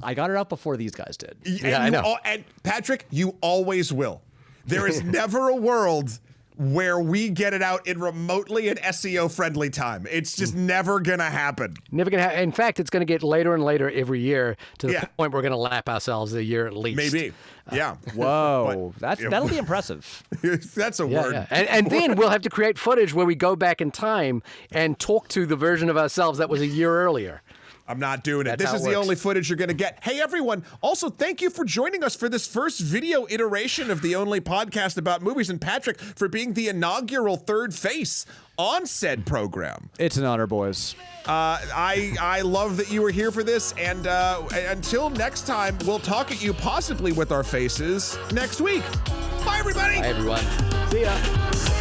I got it out before these guys did. Yeah, I know. And Patrick, you always will. There is never a world where we get it out in remotely an SEO-friendly time. It's just never going to happen. Never going to happen. In fact, it's going to get later and later every year to the point we're going to lap ourselves a year at least. Maybe. Yeah. Whoa. That'll be impressive. That's a word. Yeah. And then we'll have to create footage where we go back in time and talk to the version of ourselves that was a year earlier. I'm not doing it. That's This is the only footage you're going to get. Hey, everyone. Also, thank you for joining us for this first video iteration of the only podcast about movies, and Patrick for being the inaugural third face on said program. It's an honor, boys. I love that you were here for this, and until next time, we'll talk at you possibly with our faces next week. Bye, everybody. Bye, everyone. See ya.